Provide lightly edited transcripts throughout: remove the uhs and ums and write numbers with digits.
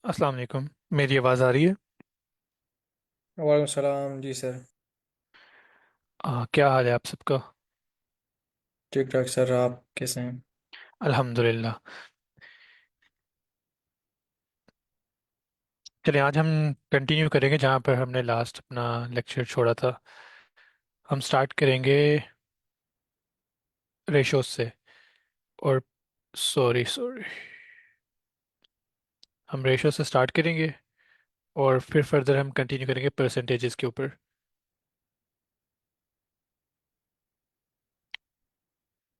अस्सलाम वालेकुम। मेरी आवाज़ आ रही है? वालेकुम सलाम जी सर। क्या हाल है आप सबका? ठीक ठाक सर, आप कैसे हैं? अल्हम्दुलिल्लाह। चलिए, आज हम कंटिन्यू करेंगे जहाँ पर हमने लास्ट अपना लेक्चर छोड़ा था। हम स्टार्ट करेंगे रेशोज से। और सॉरी सॉरी, हम रेशो से स्टार्ट करेंगे और फिर फर्दर हम कंटिन्यू करेंगे परसेंटेजेस के ऊपर।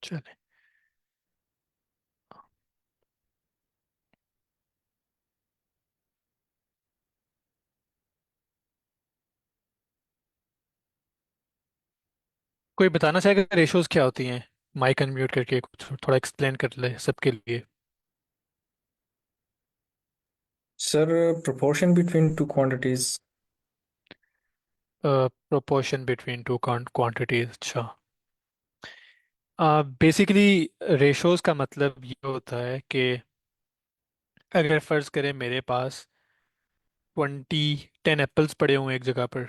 चले। कोई बताना चाहेगा रेशोज क्या होती हैं? माइक अनम्यूट करके कुछ थोड़ा एक्सप्लेन कर ले सबके लिए। Sir, proportion between two quantities. Proportion between two quantities, अच्छा। बेसिकली रेशोज का मतलब ये होता है कि अगर फर्ज करें मेरे पास 10 एप्पल्स पड़े हुए हैं एक जगह पर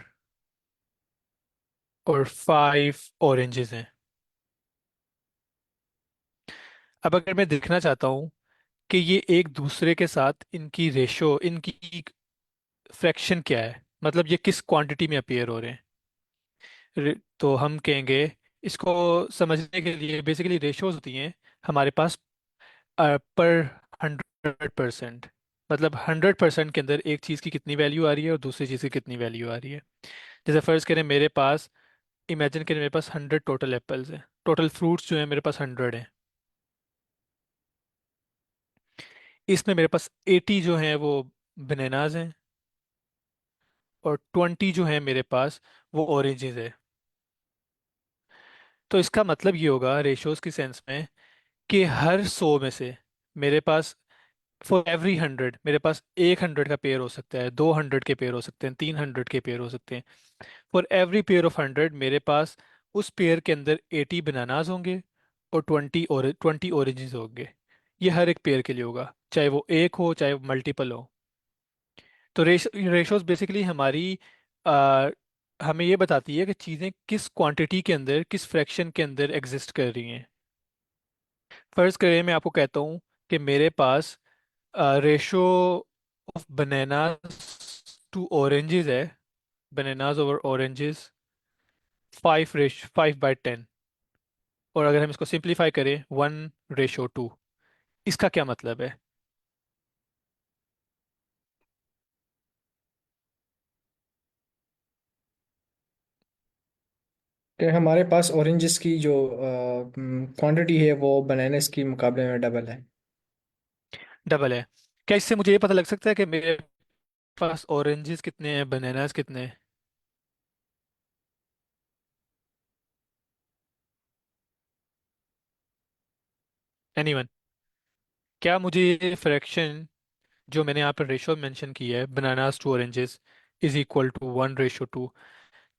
और 5 ऑरेंजेस हैं। अब अगर मैं देखना चाहता हूँ कि ये एक दूसरे के साथ इनकी रेशो, इनकी फ्रैक्शन क्या है, मतलब ये किस क्वांटिटी में अपीयर हो रहे हैं। तो हम कहेंगे, इसको समझने के लिए बेसिकली रेशोज होती हैं हमारे पास पर 100%। मतलब 100% के अंदर एक चीज़ की कितनी वैल्यू आ रही है और दूसरी चीज़ की कितनी वैल्यू आ रही है। जैसे फर्ज करें मेरे पास, इमेजिन करें मेरे पास 100 टोटल एप्पल्स हैं, टोटल फ्रूट्स जो है मेरे पास 100 हैं। इसमें मेरे पास 80 जो हैं वो बनानाज हैं और 20 जो है मेरे पास वो ऑरेंजेस है। तो इसका मतलब ये होगा रेशोज की सेंस में कि हर 100 में से मेरे पास, फॉर एवरी 100 मेरे पास एक 100 का पेयर हो सकता है, 200 के पेयर हो सकते हैं, 300 के पेयर हो सकते हैं। फॉर एवरी पेयर ऑफ 100 मेरे पास उस पेयर के अंदर 80 बनानाज होंगे और 20 ऑरेंजेस होंगे। ये हर एक पेयर के लिए होगा, चाहे वो एक हो चाहे वो मल्टीपल हो। तो रेशोज बेसिकली हमारी आ, हमें ये बताती है कि चीज़ें किस क्वांटिटी के अंदर, किस फ्रैक्शन के अंदर एग्जिस्ट कर रही हैं। फर्ज करें मैं आपको कहता हूँ कि मेरे पास ratio of bananas to oranges है, बनानाज ओवर ऑरेंजेस 5/10। और अगर हम इसको सिंप्लीफाई करें 1/2, इसका क्या मतलब है? कि हमारे पास ऑरेंजेस की जो क्वांटिटी है वो बनानास की मुकाबले में डबल है। डबल है। क्या इससे मुझे ये पता लग सकता है कि मेरे पास ऑरेंजेस कितने हैं, बनानास कितने हैं? एनीवन? क्या मुझे ये फ्रैक्शन जो मैंने यहाँ पर रेशो मेंशन की है, bananas to oranges is equal to 1/2,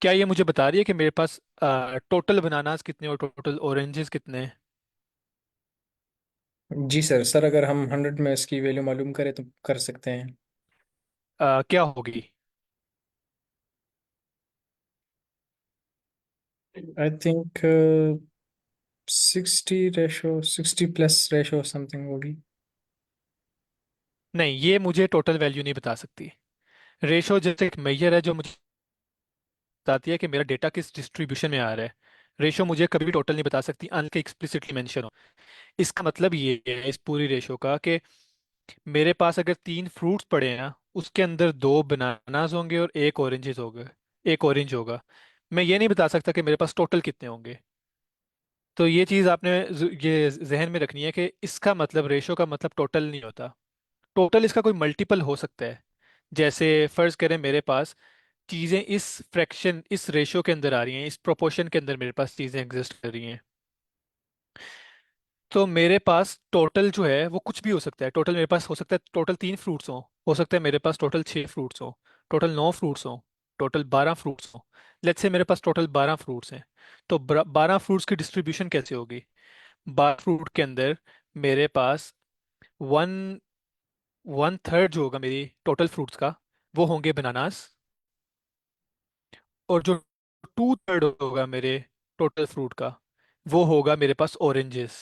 क्या ये मुझे बता रही है कि मेरे पास टोटल बनानास कितने और टोटल ऑरेंजेस कितने हैं? जी सर। सर, अगर हम 100 में इसकी वैल्यू मालूम करें तो कर सकते हैं। क्या होगी? I think 60 ratio, 60 plus ratio something होगी। नहीं, ये मुझे टोटल वैल्यू नहीं बता सकती। रेशो जैसे एक मेजर है जो मुझे बताती है कि मेरा डेटा किस डिस्ट्रीब्यूशन में आ रहा है। रेशो मुझे कभी भी टोटल नहीं बता सकती अनके एक्सप्लिसिटली मेंशन हो। इसका मतलब ये है इस पूरी रेशो का कि मेरे पास अगर 3 फ्रूट्स पड़े हैं, उसके अंदर 2 बनानास होंगे और एक ऑरेंजेस होगा, एक ऑरेंज होगा। मैं ये नहीं बता सकता कि मेरे पास टोटल कितने होंगे। तो ये चीज़ आपने ये जहन में रखनी है कि इसका मतलब, रेशो का मतलब टोटल नहीं होता। टोटल इसका कोई मल्टीपल हो सकता है। जैसे फर्ज करें मेरे पास चीज़ें इस फ्रैक्शन, इस रेशो के अंदर आ रही हैं, इस प्रोपोर्शन के अंदर मेरे पास चीज़ें एग्जिस्ट कर रही हैं। तो मेरे पास टोटल जो है वो कुछ भी हो सकता है। टोटल मेरे पास हो सकता है टोटल 3 फ्रूट्स हो सकता है मेरे पास टोटल 6 फ्रूट्स हो, टोटल 9 फ्रूट्स हो, टोटल 12 फ्रूट्स हो। लेट्स से मेरे पास टोटल 12 फ्रूट्स हैं। तो 12 फ्रूट्स की डिस्ट्रीब्यूशन कैसे होगी? 12 फ्रूट के अंदर मेरे पास वन वन थर्ड जो होगा मेरी टोटल फ्रूट्स का वो होंगे बनानास, और जो टू थर्ड होगा मेरे टोटल फ्रूट का वो होगा मेरे पास ऑरेंजेस।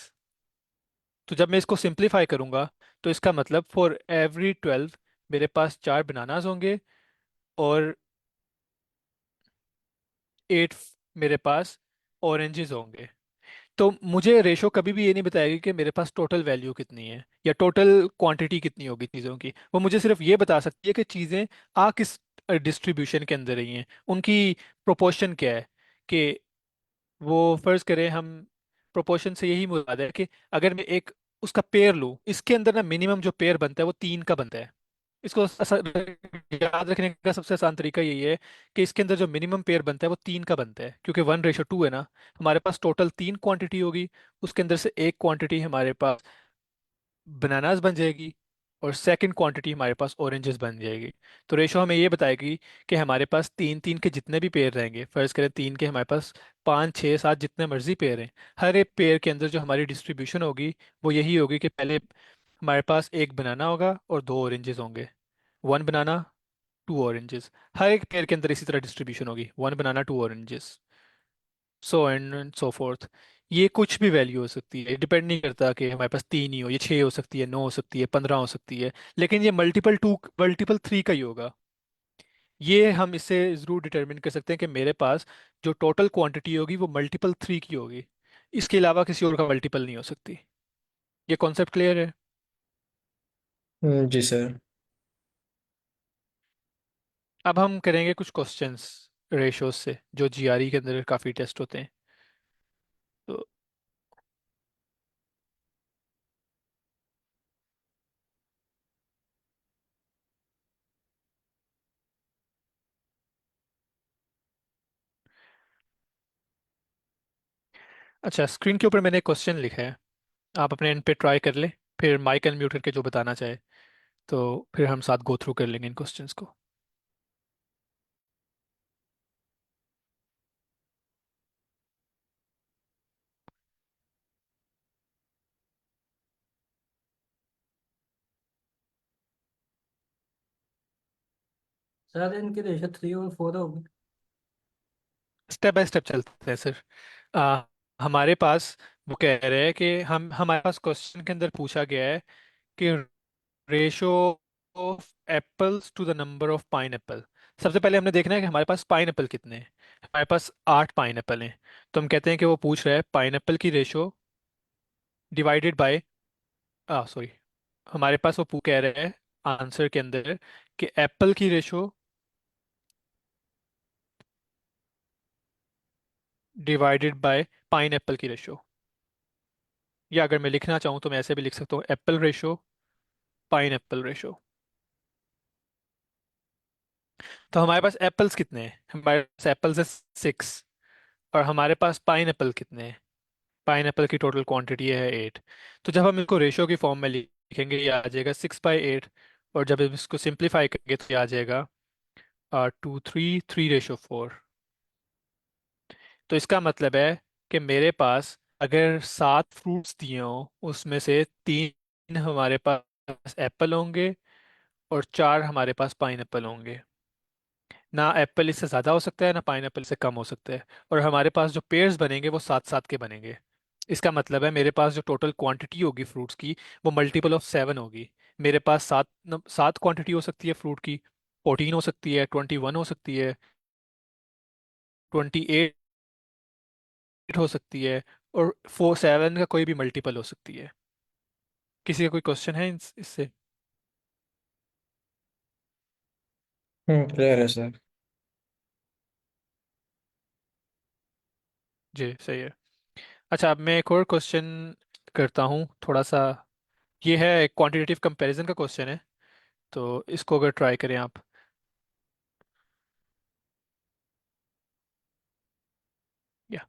तो जब मैं इसको सिंप्लीफाई करूंगा तो इसका मतलब फॉर एवरी 12 मेरे पास चार बनानास होंगे, और 8 मेरे पास ऑरेंजेस होंगे। तो मुझे रेशो कभी भी ये नहीं बताएगी कि मेरे पास टोटल वैल्यू कितनी है या टोटल क्वांटिटी कितनी होगी चीज़ों की। वो मुझे सिर्फ ये बता सकती है कि चीज़ें आ किस डिस्ट्रीब्यूशन के अंदर रही हैं, उनकी प्रोपोर्शन क्या है। कि वो फर्ज करें हम, प्रोपोर्शन से यही मुराद है कि अगर मैं एक उसका पेयर लूँ, इसके अंदर ना मिनिमम जो पेयर बनता है वो 3 का बनता है। इसको याद रखने का सबसे आसान तरीका यही है कि इसके अंदर जो मिनिमम पेयर बनता है वो 3 का बनता है, क्योंकि 1:2 है ना। हमारे पास टोटल 3 क्वांटिटी होगी, उसके अंदर से एक क्वांटिटी हमारे पास बनानास बन जाएगी, और सेकंड क्वांटिटी हमारे पास ऑरेंजेस बन जाएगी। तो रेशो हमें ये बताएगी कि हमारे पास तीन तीन के जितने भी पेयर रहेंगे, फर्ज करें तीन के हमारे पास 5 6 7 जितने मर्जी पेयर हैं, हर एक पेयर के अंदर जो हमारी डिस्ट्रीब्यूशन होगी वो यही होगी कि पहले हमारे पास एक बनाना होगा और दो ऑरेंजेस होंगे। One banana, two oranges. हर एक पेयर के अंदर इसी तरह डिस्ट्रीब्यूशन होगी, one banana two oranges, so and so forth. ये कुछ भी वैल्यू हो सकती है, डिपेंड नहीं करता कि हमारे पास तीन ही हो, ये 6 हो सकती है, 9 हो सकती है, 15 हो सकती है। लेकिन ये मल्टीपल 2 मल्टीपल 3 का ही होगा। ये हम इससे ज़रूर डिटरमिन कर सकते हैं कि मेरे पास जो टोटल क्वांटिटी होगी वो मल्टीपल 3 की होगी, इसके अलावा किसी और का मल्टीपल नहीं हो सकती। ये कॉन्सेप्ट क्लियर है? जी सर। अब हम करेंगे कुछ क्वेश्चंस रेशोज से, जो जीआरई के अंदर काफ़ी टेस्ट होते हैं। तो अच्छा, स्क्रीन के ऊपर मैंने क्वेश्चन लिखा है, आप अपने एंड पे ट्राई कर ले, फिर माइक अनम्यूट करके जो बताना चाहे, तो फिर हम साथ गो थ्रू कर लेंगे इन क्वेश्चंस को। सर इनके रेशो 3 और 4 होगी। स्टेप बाय स्टेप चलते हैं सर। आ, हमारे पास वो कह रहे हैं कि हम हमारे पास क्वेश्चन के अंदर पूछा गया है कि ratio of apples to the number of pineapple. सबसे पहले हमने देखना है कि हमारे पास पाइन एप्पल कितने हैं। हमारे पास 8 पाइन एप्पल हैं। तो हम कहते हैं कि वो पूछ रहा है पाइन एप्पल की रेशो डिवाइडेड बाय, सॉरी, हमारे पास वो कह रहे हैं आंसर के अंदर कि एप्पल की ratio divided by pine Apple की रेशो। या अगर मैं लिखना चाहूँ तो मैं ऐसे भी लिख सकता हूँ, Apple ratio, pine Apple ratio. तो हमारे पास एप्पल्स कितने हैं? हमारे पास एप्पल्स है 6, और हमारे पास पाइन एप्पल कितने हैं? पाइन एप्पल की टोटल क्वांटिटी है 8। तो जब हम इसको रेशो की फॉर्म में लिखेंगे ये आ जाएगा 6/8, और जब हम इसको सिंप्लीफाई करेंगे तो ये आ जाएगा 2 3 3/4। तो इसका मतलब है कि मेरे पास अगर 7 फ्रूट्स दिए हों उसमें से 3 हमारे पास एप्पल होंगे और 4 हमारे पास पाइन एप्पल होंगे। ना एप्पल इससे ज़्यादा हो सकता है ना पाइन एप्पल इससे कम हो सकता है। और हमारे पास जो पेयर्स बनेंगे वो 7 7 के बनेंगे। इसका मतलब है मेरे पास जो टोटल क्वांटिटी होगी फ्रूट्स की वो मल्टीपल ऑफ 7 होगी। मेरे पास सात क्वांटिटी हो सकती है फ्रूट की, 14 हो सकती है, 21 हो सकती है, 28 हो सकती है, और 7 का कोई भी मल्टीपल हो सकती है। किसी का कोई क्वेश्चन है इससे? क्लियर है सर। जी सही है। अच्छा, अब मैं एक और क्वेश्चन करता हूँ थोड़ा सा। ये है क्वांटिटेटिव कंपैरिजन का क्वेश्चन है, तो इसको अगर ट्राई करें आप। या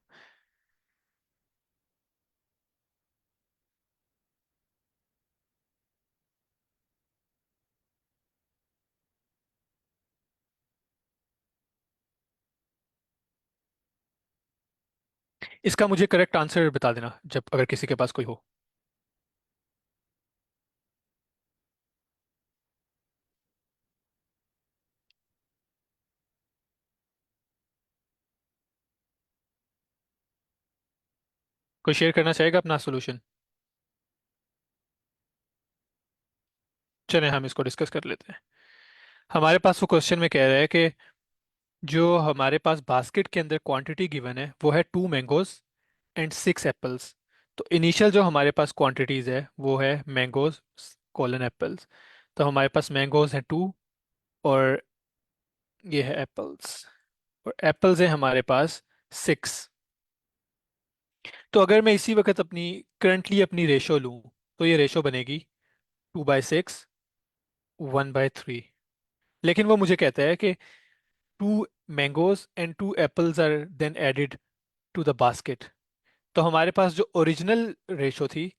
इसका मुझे करेक्ट आंसर बता देना जब अगर किसी के पास कोई हो। कोई शेयर करना चाहेगा अपना सोल्यूशन? चलें हम इसको डिस्कस कर लेते हैं। हमारे पास वो क्वेश्चन में कह रहा है कि जो हमारे पास बास्केट के अंदर क्वांटिटी गिवन है वो है 2 मैंगोज एंड 6 एप्पल्स। तो इनिशियल जो हमारे पास क्वांटिटीज है वो है मैंगोज कॉलन एप्पल्स। तो हमारे पास मैंगोज है 2, और ये है एप्पल्स, और एप्पल्स है हमारे पास 6। तो अगर मैं इसी वक्त अपनी करंटली अपनी रेशो लूँ तो ये रेशो बनेगी 2/6, 1/3। लेकिन वो मुझे कहता है कि 2 mangoes and 2 apples are then added to the basket. तो हमारे पास जो ओरिजिनल रेशो थी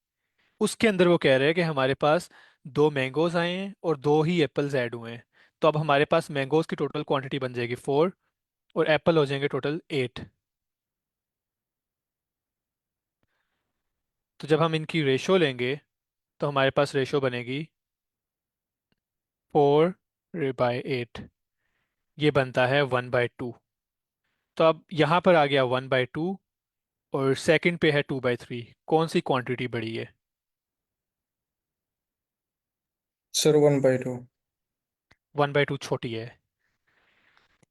उसके अंदर वो कह रहे हैं कि हमारे पास 2 मैंगोज आए हैं और 2 ही एप्पल्स ऐड हुए हैं। तो अब हमारे पास मैंगोज की टोटल क्वांटिटी बन जाएगी 4, और एप्पल हो जाएंगे टोटल 8। तो जब हम इनकी रेशो लेंगे तो हमारे पास रेशो बनेगी 4/8। ये बनता है 1/2। तो अब यहाँ पर आ गया 1/2, और सेकंड पे है 2/3। कौन सी क्वांटिटी बड़ी है? सर 1/2। 1/2 छोटी है।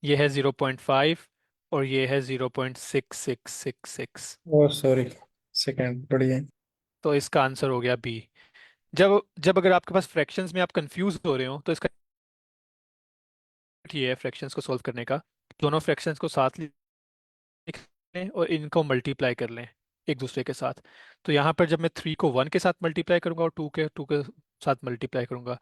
ये है 0.5, और ये है 0.6666। ओह सॉरी, सेकंड बढ़िया। तो इसका आंसर हो गया बी। जब जब अगर आपके पास फ्रैक्शंस में आप कंफ्यूज हो रहे हो तो इसका ये है फ्रैक्शंस को सॉल्व करने का, दोनों फ्रैक्शंस को साथ लिख लें और इनको मल्टीप्लाई कर लें एक दूसरे के साथ। तो यहाँ पर जब मैं 3 को 1 के साथ मल्टीप्लाई करूंगा और टू के साथ मल्टीप्लाई करूंगा,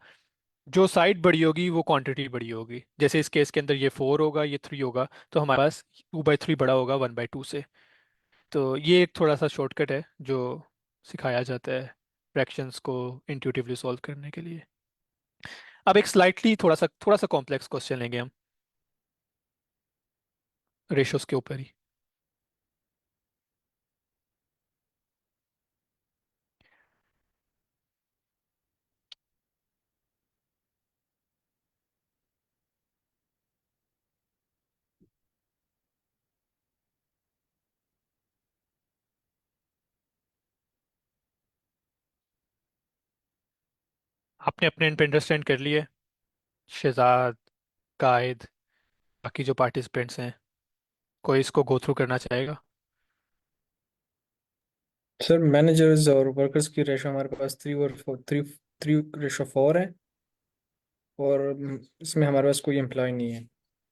जो साइड बड़ी होगी वो क्वांटिटी बड़ी होगी। जैसे इस केस के अंदर ये 4 होगा, ये 3 होगा, तो हमारे पास 2/3 बड़ा होगा 1/2 से। तो ये एक थोड़ा सा शॉर्टकट है जो सिखाया जाता है फ्रैक्शंस को इंट्यूटिवली सॉल्व करने के लिए। अब एक स्लाइटली थोड़ा सा कॉम्प्लेक्स क्वेश्चन लेंगे हम रेशोस के ऊपर ही। आपने अपने इन पे अंडरस्टैंड कर लिए? शहजाद, कायद, बाकी जो पार्टिसिपेंट्स हैं, कोई इसको गो थ्रू करना चाहेगा? सर मैनेजर्स और वर्कर्स की रेशो हमारे पास 3 रेशो 4 है। और इसमें हमारे पास कोई एम्प्लॉय नहीं है।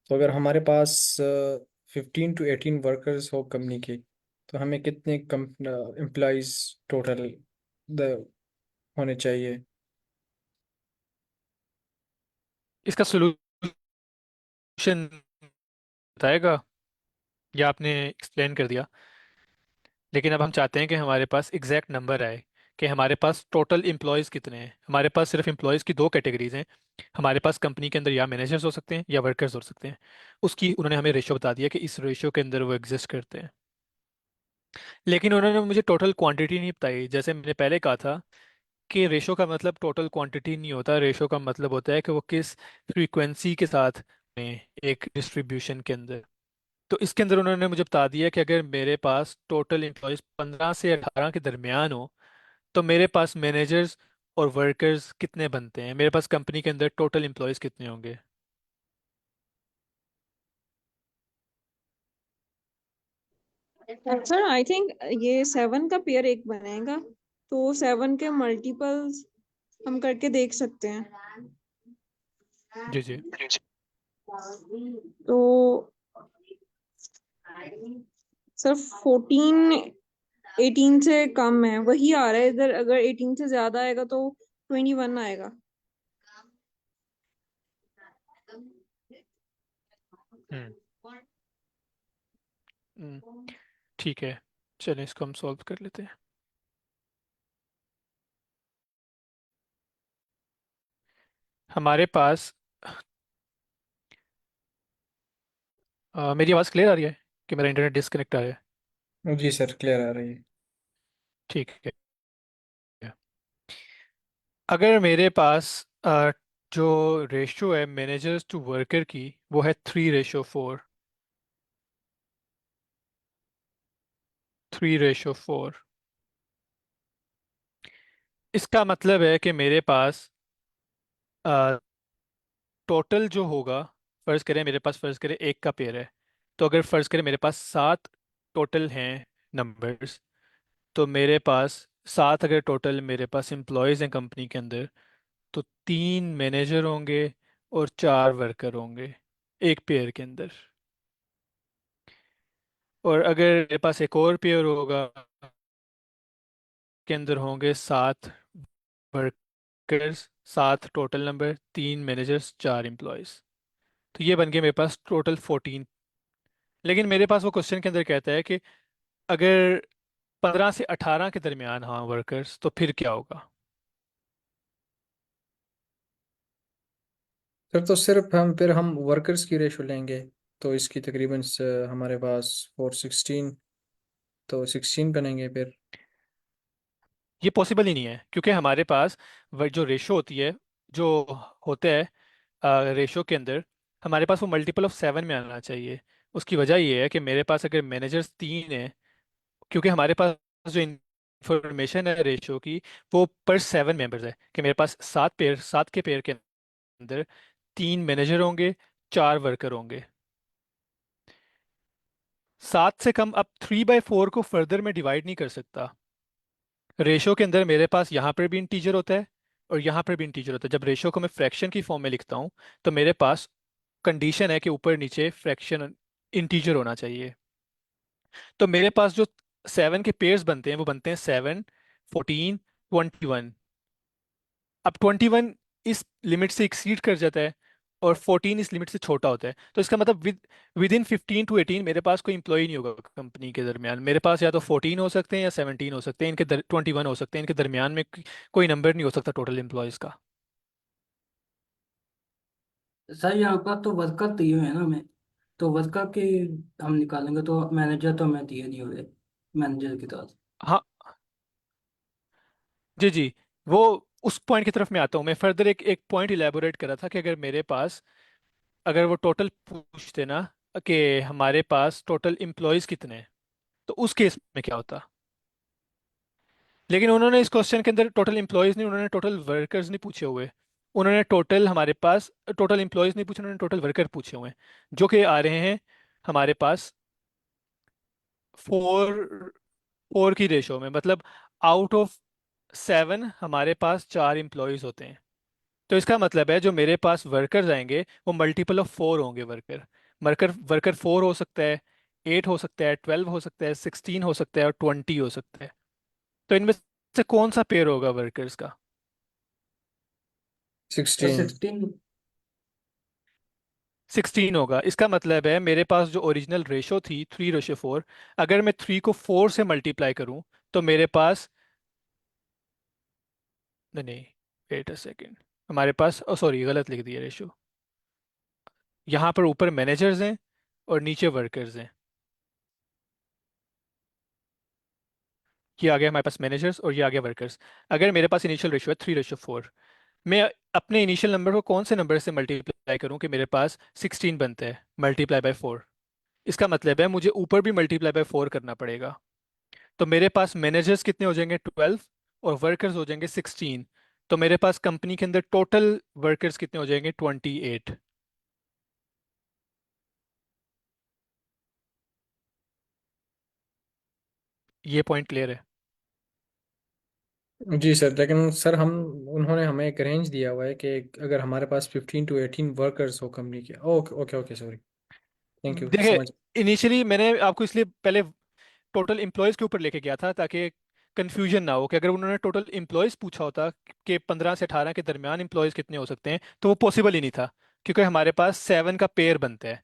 तो अगर हमारे पास 15 to 18 वर्कर्स हो कंपनी के, तो हमें कितने एम्प्लॉयज टोटल होने चाहिए? इसका सोल्यूशन बताएगा, या आपने एक्सप्लेन कर दिया? लेकिन अब हम चाहते हैं कि हमारे पास एग्जैक्ट नंबर आए कि हमारे पास टोटल एम्प्लॉयज़ कितने हैं। हमारे पास सिर्फ एम्प्लॉयज़ की 2 कैटेगरीज हैं। हमारे पास कंपनी के अंदर या मैनेजर्स हो सकते हैं या वर्कर्स हो सकते हैं। उसकी उन्होंने हमें रेशो बता दिया कि इस रेशो के अंदर वो एग्जिस्ट करते हैं। लेकिन उन्होंने मुझे टोटल क्वांटिटी नहीं बताई। जैसे मैंने पहले कहा था कि रेशो का मतलब टोटल क्वांटिटी नहीं होता, रेशो का मतलब होता है कि वो किस फ्रीक्वेंसी के साथ में एक डिस्ट्रीब्यूशन के अंदर। तो इसके अंदर उन्होंने मुझे बता दिया कि अगर मेरे पास टोटल एम्प्लॉयज़ 15 से 18 के दरमियान हो तो मेरे पास मैनेजर्स और वर्कर्स कितने बनते हैं, मेरे पास कंपनी के अंदर टोटल एम्प्लॉयज़ कितने होंगे। सर आई थिंक ये 7 का पेयर एक बनेगा, तो 7 के मल्टीपल्स हम करके देख सकते हैं। जी जी। तो सर 14 18 से कम है, वही आ रहा है इधर। अगर 18 से ज्यादा आएगा तो 21 आएगा। हम्म। हम्म, ठीक है, चलें इसको हम सॉल्व कर लेते हैं। हमारे पास मेरी आवाज़ क्लियर आ रही है कि मेरा इंटरनेट डिस्कनेक्ट आ रहा है? जी सर, क्लियर आ रही है। ठीक है। अगर मेरे पास जो रेशियो है मैनेजर्स टू वर्कर की वो है 3/4, 3/4, इसका मतलब है कि मेरे पास टोटल जो होगा, फर्ज करें मेरे पास, फर्ज करें एक का पेयर है, तो अगर फर्ज करें मेरे पास 7 टोटल हैं नंबर्स, तो मेरे पास 7 अगर टोटल मेरे पास एम्प्लॉयज़ हैं कंपनी के अंदर, तो 3 मैनेजर होंगे और 4 वर्कर होंगे एक पेयर के अंदर। और अगर मेरे पास एक और पेयर होगा के अंदर होंगे 7 workers, 7 total number, 3 managers, 4 employees. तो ये बन गया मेरे पास टोटल 14। लेकिन मेरे पास वो क्वेश्चन के अंदर कहता है कि अगर 15 से 18 के दरमियान हाँ वर्कर्स, तो फिर क्या होगा? तो सिर्फ हम वर्कर्स की रेशो लेंगे, तो इसकी तकरीबन हमारे पास 416, तो 16 बनेंगे फिर। ये पॉसिबल ही नहीं है, क्योंकि हमारे पास जो रेशो होती है, जो होता है रेशो के अंदर, हमारे पास वो मल्टीपल ऑफ 7 में आना चाहिए। उसकी वजह ये है कि मेरे पास अगर मैनेजर्स 3 हैं, क्योंकि हमारे पास जो इंफॉर्मेशन है रेशो की, वो पर 7 मेंबर्स है, कि मेरे पास 7 के पेयर के अंदर 3 मैनेजर होंगे, 4 वर्कर होंगे। 7 से कम अब 3/4 को फर्दर में डिवाइड नहीं कर सकता। रेशो के अंदर मेरे पास यहाँ पर भी इंटीजर होता है और यहाँ पर भी इंटीजर होता है। जब रेशो को मैं फ्रैक्शन की फॉर्म में लिखता हूँ, तो मेरे पास कंडीशन है कि ऊपर नीचे फ्रैक्शन इंटीजर होना चाहिए। तो मेरे पास जो 7 के पेयर्स बनते हैं वो बनते हैं 7, 14, 21। अब 21 इस लिमिट से एक्सीड कर जाता है और 14 इस लिमिट से छोटा होता है। तो इसका मतलब विद इन 15 to 18 मेरे पास कोई इंप्लॉय नहीं होगा कंपनी के दरमियान। मेरे पास या तो 14 हो सकते हैं या 17 हो सकते हैं, 21 हो सकते हैं, इनके दरमियान में कोई नंबर नहीं हो सकता टोटल एम्प्लॉयज़ का। सर यहाँ पर तो वर्कर दिए हुए हैं ना हमें, तो वर्कर के हम निकालेंगे तो मैनेजर तो हमें दिए नहीं हुए, मैनेजर की तरफ। हाँ जी जी, वो उस पॉइंट की तरफ मैं आता हूँ। मैं फर्दर एक एक पॉइंट इलेबोरेट कर रहा था कि अगर मेरे पास, अगर वो टोटल पूछते ना कि हमारे पास टोटल एम्प्लॉयज़ कितने हैं, तो उस केस में क्या होता। लेकिन उन्होंने इस क्वेश्चन के अंदर टोटल एम्प्लॉयज़ नहीं, उन्होंने टोटल वर्कर्स नहीं पूछे हुए। उन्होंने टोटल, हमारे पास टोटल एम्प्लॉयज़ नहीं पूछे, उन्होंने टोटल वर्कर पूछे हुए हैं, जो कि आ रहे हैं हमारे पास 4 की रेशो में। मतलब आउट ऑफ 7 हमारे पास 4 एम्प्लॉयज़ होते हैं। तो इसका मतलब है जो मेरे पास वर्कर्स आएंगे वो मल्टीपल ऑफ 4 होंगे। वर्कर वर्कर वर्कर 4 हो सकता है, 8 हो सकता है, 12 हो सकता है, 16 हो सकता है और 20 हो सकता है। तो इनमें से कौन सा पेयर होगा वर्कर्स का? 16। 16। 16 होगा। इसका मतलब है मेरे पास जो ओरिजिनल रेशो थी 3:4, अगर मैं 3 को 4 से मल्टीप्लाई करूं, तो मेरे पास, नहीं नहीं, वेट अ सेकेंड, हमारे पास, सॉरी गलत लिख दिया रेशो। यहाँ पर ऊपर मैनेजर्स हैं और नीचे वर्कर्स हैं। ये आ गया हमारे पास मैनेजर्स और ये आ गया वर्कर्स। अगर मेरे पास इनिशियल रेशो है 3:4, मैं अपने इनिशियल नंबर को कौन से नंबर से मल्टीप्लाई करूं कि मेरे पास 16 बनता है मल्टीप्लाई बाय 4? इसका मतलब है मुझे ऊपर भी मल्टीप्लाई बाय 4 करना पड़ेगा। तो मेरे पास मैनेजर्स कितने हो जाएंगे? 12, और वर्कर्स हो जाएंगे 16। तो मेरे पास कंपनी के अंदर टोटल वर्कर्स कितने हो जाएंगे? 28। ये पॉइंट क्लियर है? जी सर, लेकिन सर हम उन्होंने हमें एक रेंज दिया हुआ है कि अगर हमारे पास 15 to 18 वर्कर्स हो कंपनी के। Okay okay okay, sorry, thank you, देखिए, समझ। इनिशियली मैंने आपको इसलिए पहले टोटल एम्प्लॉयज़ के ऊपर लेके गया था ताकि कंफ्यूजन ना हो, कि अगर उन्होंने टोटल एम्प्लॉयज़ पूछा होता कि 15 से 18 के दरमियान एम्प्लॉयज़ कितने हो सकते हैं, तो वो पॉसिबल ही नहीं था। क्योंकि हमारे पास 7 का पेयर बनता है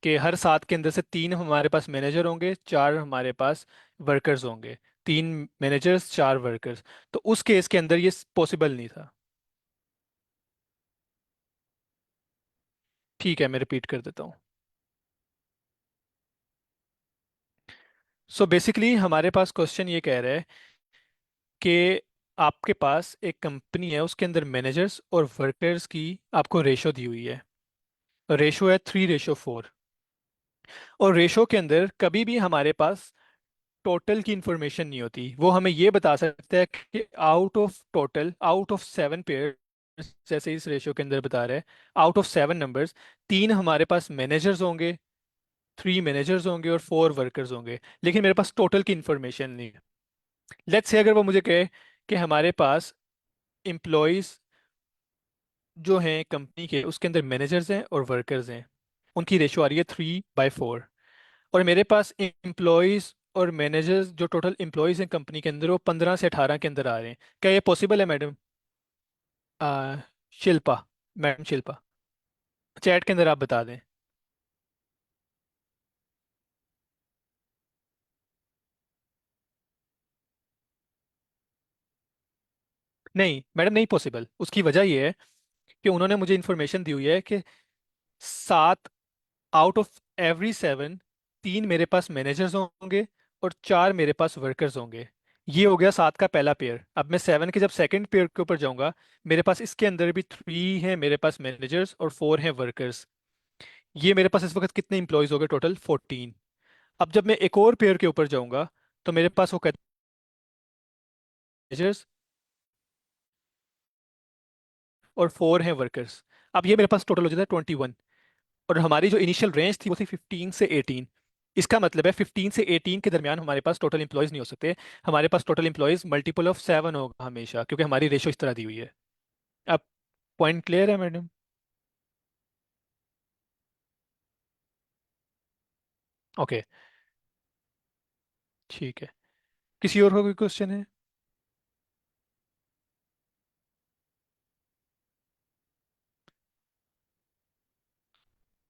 कि हर 7 के अंदर से 3 हमारे पास मैनेजर होंगे, 4 हमारे पास वर्कर्स होंगे। 3 मैनेजर्स, 4 वर्कर्स। तो उस केस के अंदर ये पॉसिबल नहीं था। ठीक है, मैं रिपीट कर देता हूँ। सो बेसिकली हमारे पास क्वेश्चन ये कह रहा है कि आपके पास एक कंपनी है, उसके अंदर मैनेजर्स और वर्कर्स की आपको रेशो दी हुई है। रेशो है 3:4। और रेशो के अंदर कभी भी हमारे पास टोटल की इंफॉर्मेशन नहीं होती, वो हमें ये बता सकता है कि आउट ऑफ 7 पेयर, जैसे इस रेशियो के अंदर बता रहे हैं, आउट ऑफ 7 नंबर्स, 3 हमारे पास मैनेजर्स होंगे, 3 मैनेजर्स होंगे और 4 वर्कर्स होंगे, लेकिन मेरे पास टोटल की इंफॉर्मेशन नहीं है। लेट्स से अगर वो मुझे कहे कि हमारे पास एम्प्लॉयज जो हैं कंपनी के, उसके अंदर मैनेजर्स हैं और वर्कर्स हैं, उनकी रेशियो आ रही है 3/4, और मेरे पास एम्प्लॉयज और मैनेजर्स, जो टोटल एम्प्लॉयज हैं कंपनी के अंदर, वो 15 से 18 के अंदर आ रहे हैं। क्या ये पॉसिबल है मैडम? आ, शिल्पा, मैडम शिल्पा, चैट के अंदर आप बता दें। नहीं मैडम, नहीं पॉसिबल। उसकी वजह ये है कि उन्होंने मुझे इन्फॉर्मेशन दी हुई है कि 7 आउट ऑफ एवरी 7, 3 मेरे पास मैनेजर्स होंगे और 4 मेरे पास वर्कर्स होंगे। ये हो गया 7 का पहला पेयर। अब मैं 7 के जब सेकंड पेयर के ऊपर जाऊंगा, मेरे पास इसके अंदर भी 3 हैं मेरे पास मैनेजर्स और 4 हैं वर्कर्स। ये मेरे पास इस वक्त कितने इंप्लॉयज हो गए? टोटल 14। अब जब मैं एक और पेयर के ऊपर जाऊंगा, तो मेरे पास वो कहते हैं मैनेजर्स और 4 हैं वर्कर्स। अब ये मेरे पास टोटल हो जाता है 21। और हमारी जो इनिशियल रेंज थी वो थी 15 से 18। इसका मतलब है 15 से 18 के दरमियान हमारे पास टोटल इंप्लॉयज नहीं हो सकते। हमारे पास टोटल इंप्लॉयज मल्टीपल ऑफ 7 होगा हमेशा, क्योंकि हमारी रेशो इस तरह दी हुई है। अब पॉइंट क्लियर है मैडम? ओके, ठीक है। किसी और का कोई क्वेश्चन है?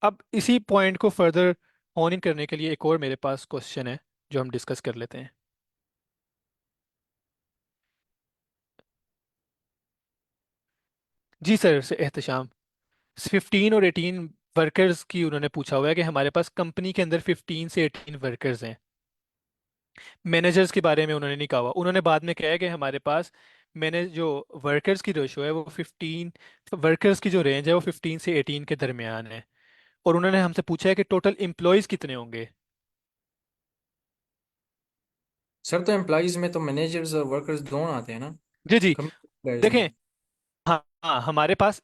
अब इसी पॉइंट को फर्दर होन इन करने के लिए एक और मेरे पास क्वेश्चन है, जो हम डिस्कस कर लेते हैं। जी सर, से एहतशाम। 15 और 18 वर्कर्स की उन्होंने पूछा हुआ है कि हमारे पास कंपनी के अंदर 15 से 18 वर्कर्स हैं। मैनेजर्स के बारे में उन्होंने नहीं कहा हुआ। उन्होंने बाद में कहा है कि हमारे पास मैंने जो वर्कर्स की रेशो है वो 15, वर्कर्स की जो रेंज है वो 15 से 18 के दरमियान है। और उन्होंने हमसे पूछा है कि टोटल एम्प्लॉयज कितने होंगे। सर तो एम्प्लॉयज में तो मैनेजर्स और वर्कर्स दोनों आते हैं ना, जी जी। कंप्यूटराइज में। देखें, हाँ हाँ, हमारे पास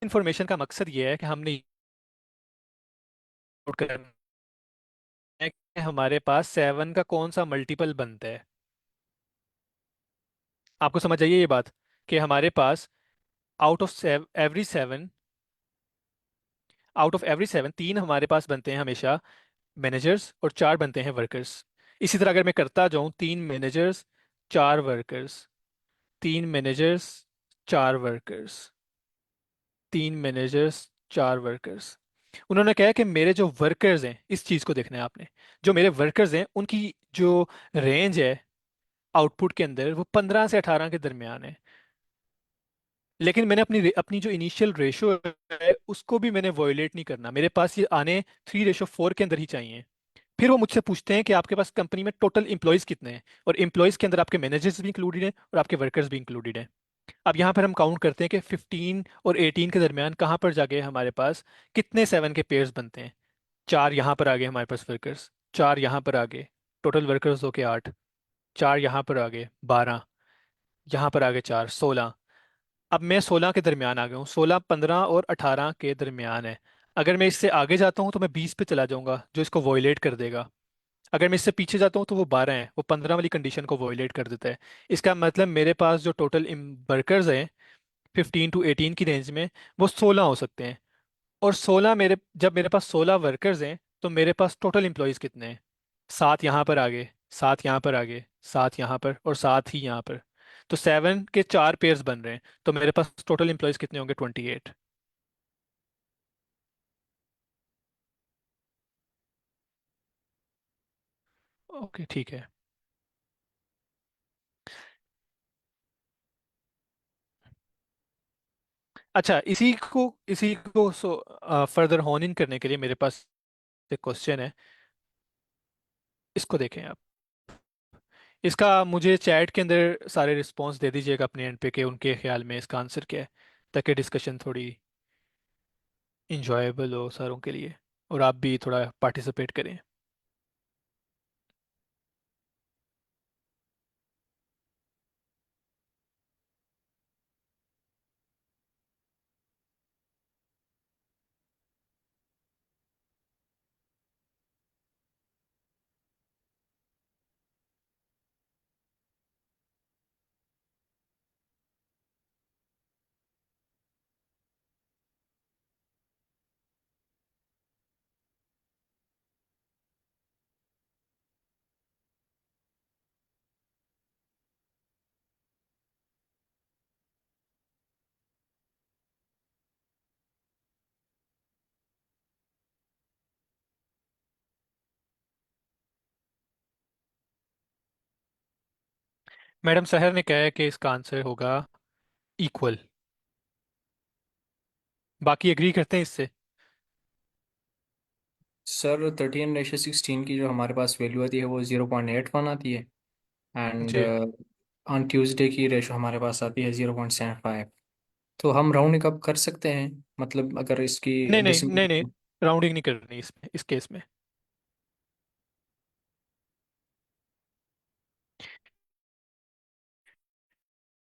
इंफॉर्मेशन का मकसद ये है कि हमने नोट करना है कि हमारे पास 7 का कौन सा मल्टीपल बनता है। आपको समझ आइए ये बात, कि हमारे pass out of every 7, out of every 7 3 हमारे पास बनते हैं हमेशा मैनेजर्स और 4 बनते हैं वर्कर्स। इसी तरह अगर मैं करता जाऊं, 3 managers, 4 workers, 3 managers, 4 workers, 3 managers, 4 workers. उन्होंने कहा कि मेरे जो वर्कर्स हैं, इस चीज़ को देखना है आपने, जो मेरे वर्कर्स हैं उनकी जो रेंज है आउटपुट के अंदर, वो 15 से 18 के दरमियान है। लेकिन मैंने अपनी अपनी जो इनिशियल रेशो है उसको भी मैंने वॉयलेट नहीं करना, मेरे पास ये आने 3/4 के अंदर ही चाहिए। फिर वो मुझसे पूछते हैं कि आपके पास कंपनी में टोटल इंप्लॉयज कितने हैं, और इंप्लॉयज के अंदर आपके मैनेजर्स भी इंक्लूडेड हैं और आपके वर्कर्स भी इंक्लूडेड हैं। अब यहाँ पर हम काउंट करते हैं कि 15 और 18 के दरमियान कहाँ पर जाके हमारे पास कितने 7 के पेयर्स बनते हैं। 4 यहाँ पर आ गए हमारे पास वर्कर्स, 4 यहाँ पर आ गए, टोटल वर्कर्स हो के 8, 4 यहाँ पर आ गए 12, यहाँ पर आ गए 4, 16। अब मैं 16 के दरमियान आ गया हूँ, 16, 15 और 18 के दरमियान है। अगर मैं इससे आगे जाता हूँ तो मैं 20 पे चला जाऊंगा, जो इसको वॉयलेट कर देगा। अगर मैं इससे पीछे जाता हूँ तो वो 12 है, वो 15 वाली कंडीशन को वॉयलेट कर देता है। इसका मतलब मेरे पास जो टोटल वर्कर्स हैं 15 to 18 की रेंज में, वो 16 हो सकते हैं। और 16 मेरे, जब मेरे पास 16 वर्कर्स हैं, तो मेरे पास टोटल एम्प्लॉयज़ कितने हैं? 7 यहाँ पर आ गए, 7 यहाँ पर आ गए, 7 यहाँ पर और 7 ही यहाँ पर। तो 7 के 4 पेयर्स बन रहे हैं, तो मेरे पास टोटल एम्प्लॉयज़ कितने होंगे? 28। ओके, ठीक है। अच्छा, इसी को फर्दर होन इन करने के लिए मेरे पास एक क्वेश्चन है। इसको देखें आप। इसका मुझे चैट के अंदर सारे रिस्पॉन्स दे दीजिएगा अपने एंड पे, कि उनके ख्याल में इसका आंसर क्या है, ताकि डिस्कशन थोड़ी इंजॉयबल हो सारों के लिए, और आप भी थोड़ा पार्टिसिपेट करें। मैडम सहर ने कहा है कि इसका आंसर होगा इक्वल। बाकी एग्री करते हैं इससे? सर 13:16 की जो हमारे पास वैल्यू आती है वो 0.81 आती है। एंड जी। ऑन ट्यूसडे की रेशो हमारे पास आती है 0.75। तो हम राउंडिंग अप कर सकते हैं, मतलब अगर इसकी नहीं नहीं नहीं नहीं, डेसिमल। राउंडिंग नहीं करनी इसमें, इस केस में।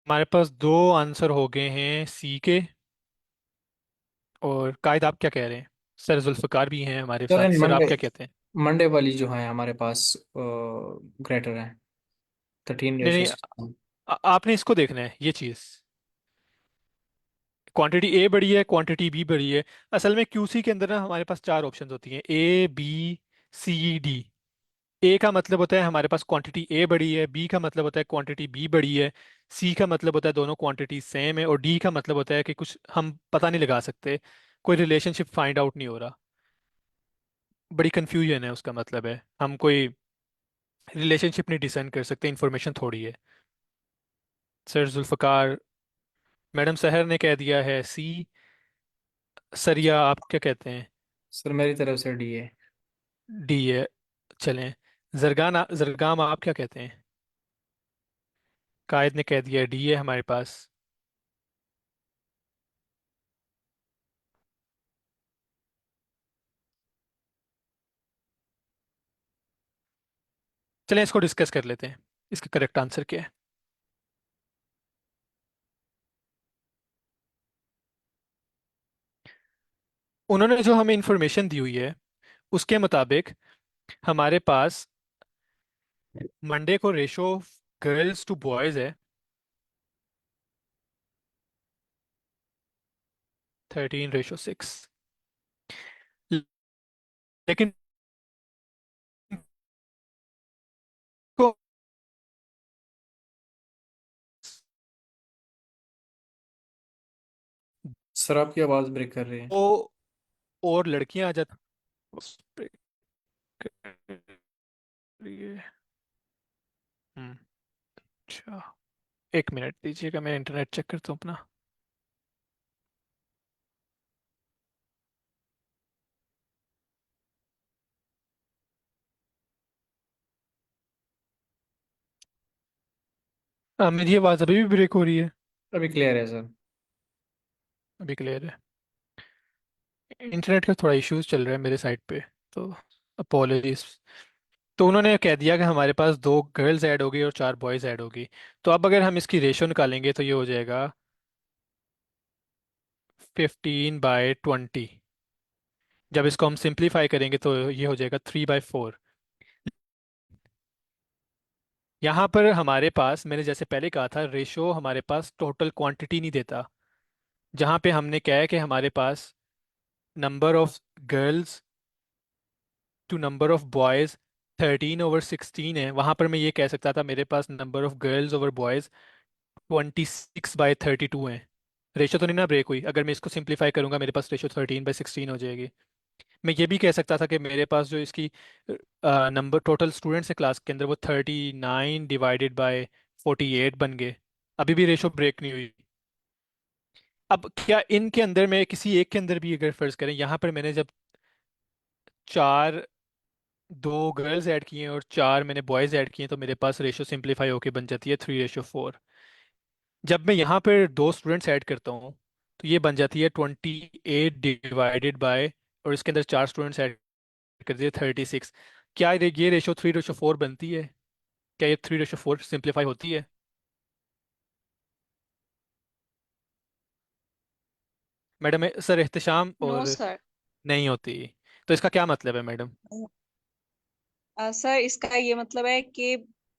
हमारे पास दो आंसर हो गए हैं सी के। और कायद आप क्या कह रहे हैं? सर जुल्फ़िकार भी हैं हमारे सर साथ, सर मंडे, आप क्या कहते हैं? मंडे वाली जो है हमारे पास ग्रेटर है, थर्टीन नहीं रेशो नहीं, सिक्सटीन। आपने इसको देखना है ये चीज़। क्वांटिटी ए बड़ी है, क्वांटिटी बी बड़ी है। असल में क्यूसी के अंदर ना हमारे पास चार ऑप्शंस होती हैं, ए बी सी डी। ए का मतलब होता है हमारे पास क्वांटिटी ए बड़ी है, बी का मतलब होता है क्वांटिटी बी बड़ी है, सी का मतलब होता है दोनों क्वांटिटी सेम है, और डी का मतलब होता है कि कुछ हम पता नहीं लगा सकते, कोई रिलेशनशिप फाइंड आउट नहीं हो रहा। बड़ी कंफ्यूजन है, उसका मतलब है हम कोई रिलेशनशिप नहीं डिसाइन कर सकते, इंफॉर्मेशन थोड़ी है। सर जुल्फ़कार, मैडम सहर ने कह दिया है सी। सरिया आप क्या कहते हैं? सर मेरी तरफ से डी है। डी है। चलें। जरगाम आप क्या कहते हैं? कायद ने कह दिया डी है हमारे पास। चलें इसको डिस्कस कर लेते हैं, इसका करेक्ट आंसर क्या है। उन्होंने जो हमें इंफॉर्मेशन दी हुई है उसके मुताबिक हमारे पास मंडे को रेशो गर्ल्स टू बॉयज है 13:6। लेकिन को सर आपकी आवाज़ ब्रेक कर रही है। दो और लड़कियां आ जाती उस पे कर रही है। हम्म, अच्छा, एक मिनट दीजिएगा, मैं इंटरनेट चेक करता हूँ अपना। मेरी आवाज़ अभी भी ब्रेक हो रही है? अभी क्लियर है सर। अभी क्लियर है। इंटरनेट का थोड़ा इश्यूज चल रहा है मेरे साइड पे, तो अपोलॉजीज। तो उन्होंने कह दिया कि हमारे पास दो गर्ल्स ऐड होगी और चार बॉयज ऐड होगी। तो अब अगर हम इसकी रेशो निकालेंगे तो ये हो जाएगा 15/20। जब इसको हम सिंप्लीफाई करेंगे तो ये हो जाएगा 3/4। यहाँ पर हमारे पास, मैंने जैसे पहले कहा था, रेशो हमारे पास टोटल क्वांटिटी नहीं देता। जहाँ पे हमने कहा है कि हमारे पास number of girls to number of boys 13/16 है, वहाँ पर मैं ये कह सकता था मेरे पास number of girls over boys 26/32 है। रेशो तो नहीं ना ब्रेक हुई? अगर मैं इसको सिंप्लीफाई करूंगा मेरे पास रेशो 13/16 हो जाएगी। मैं ये भी कह सकता था कि मेरे पास जो इसकी नंबर टोटल स्टूडेंट्स है क्लास के अंदर वो 39 डिवाइडेड बाय 48 बन गए। अभी भी रेशो ब्रेक नहीं हुई। अब क्या इनके अंदर में किसी एक के अंदर भी अगर फर्ज करें, यहाँ पर मैंने जब चार, दो गर्ल्स ऐड किए हैं और चार मैंने बॉयज ऐड किए हैं, तो मेरे पास रेशो सिंप्लीफाई होके बन जाती है 3:4। जब मैं यहाँ पर दो स्टूडेंट्स ऐड करता हूँ तो ये बन जाती है 28 डिवाइडेड बाय, और इसके अंदर चार स्टूडेंट्स ऐड कर दिए 36। क्या ये रेशो 3:4 बनती है? क्या ये 3:4 सिंप्लीफाई होती है? मैडम सर एहतशाम नो और सर। नहीं होती? तो इसका क्या मतलब है मैडम? सर इसका ये मतलब है कि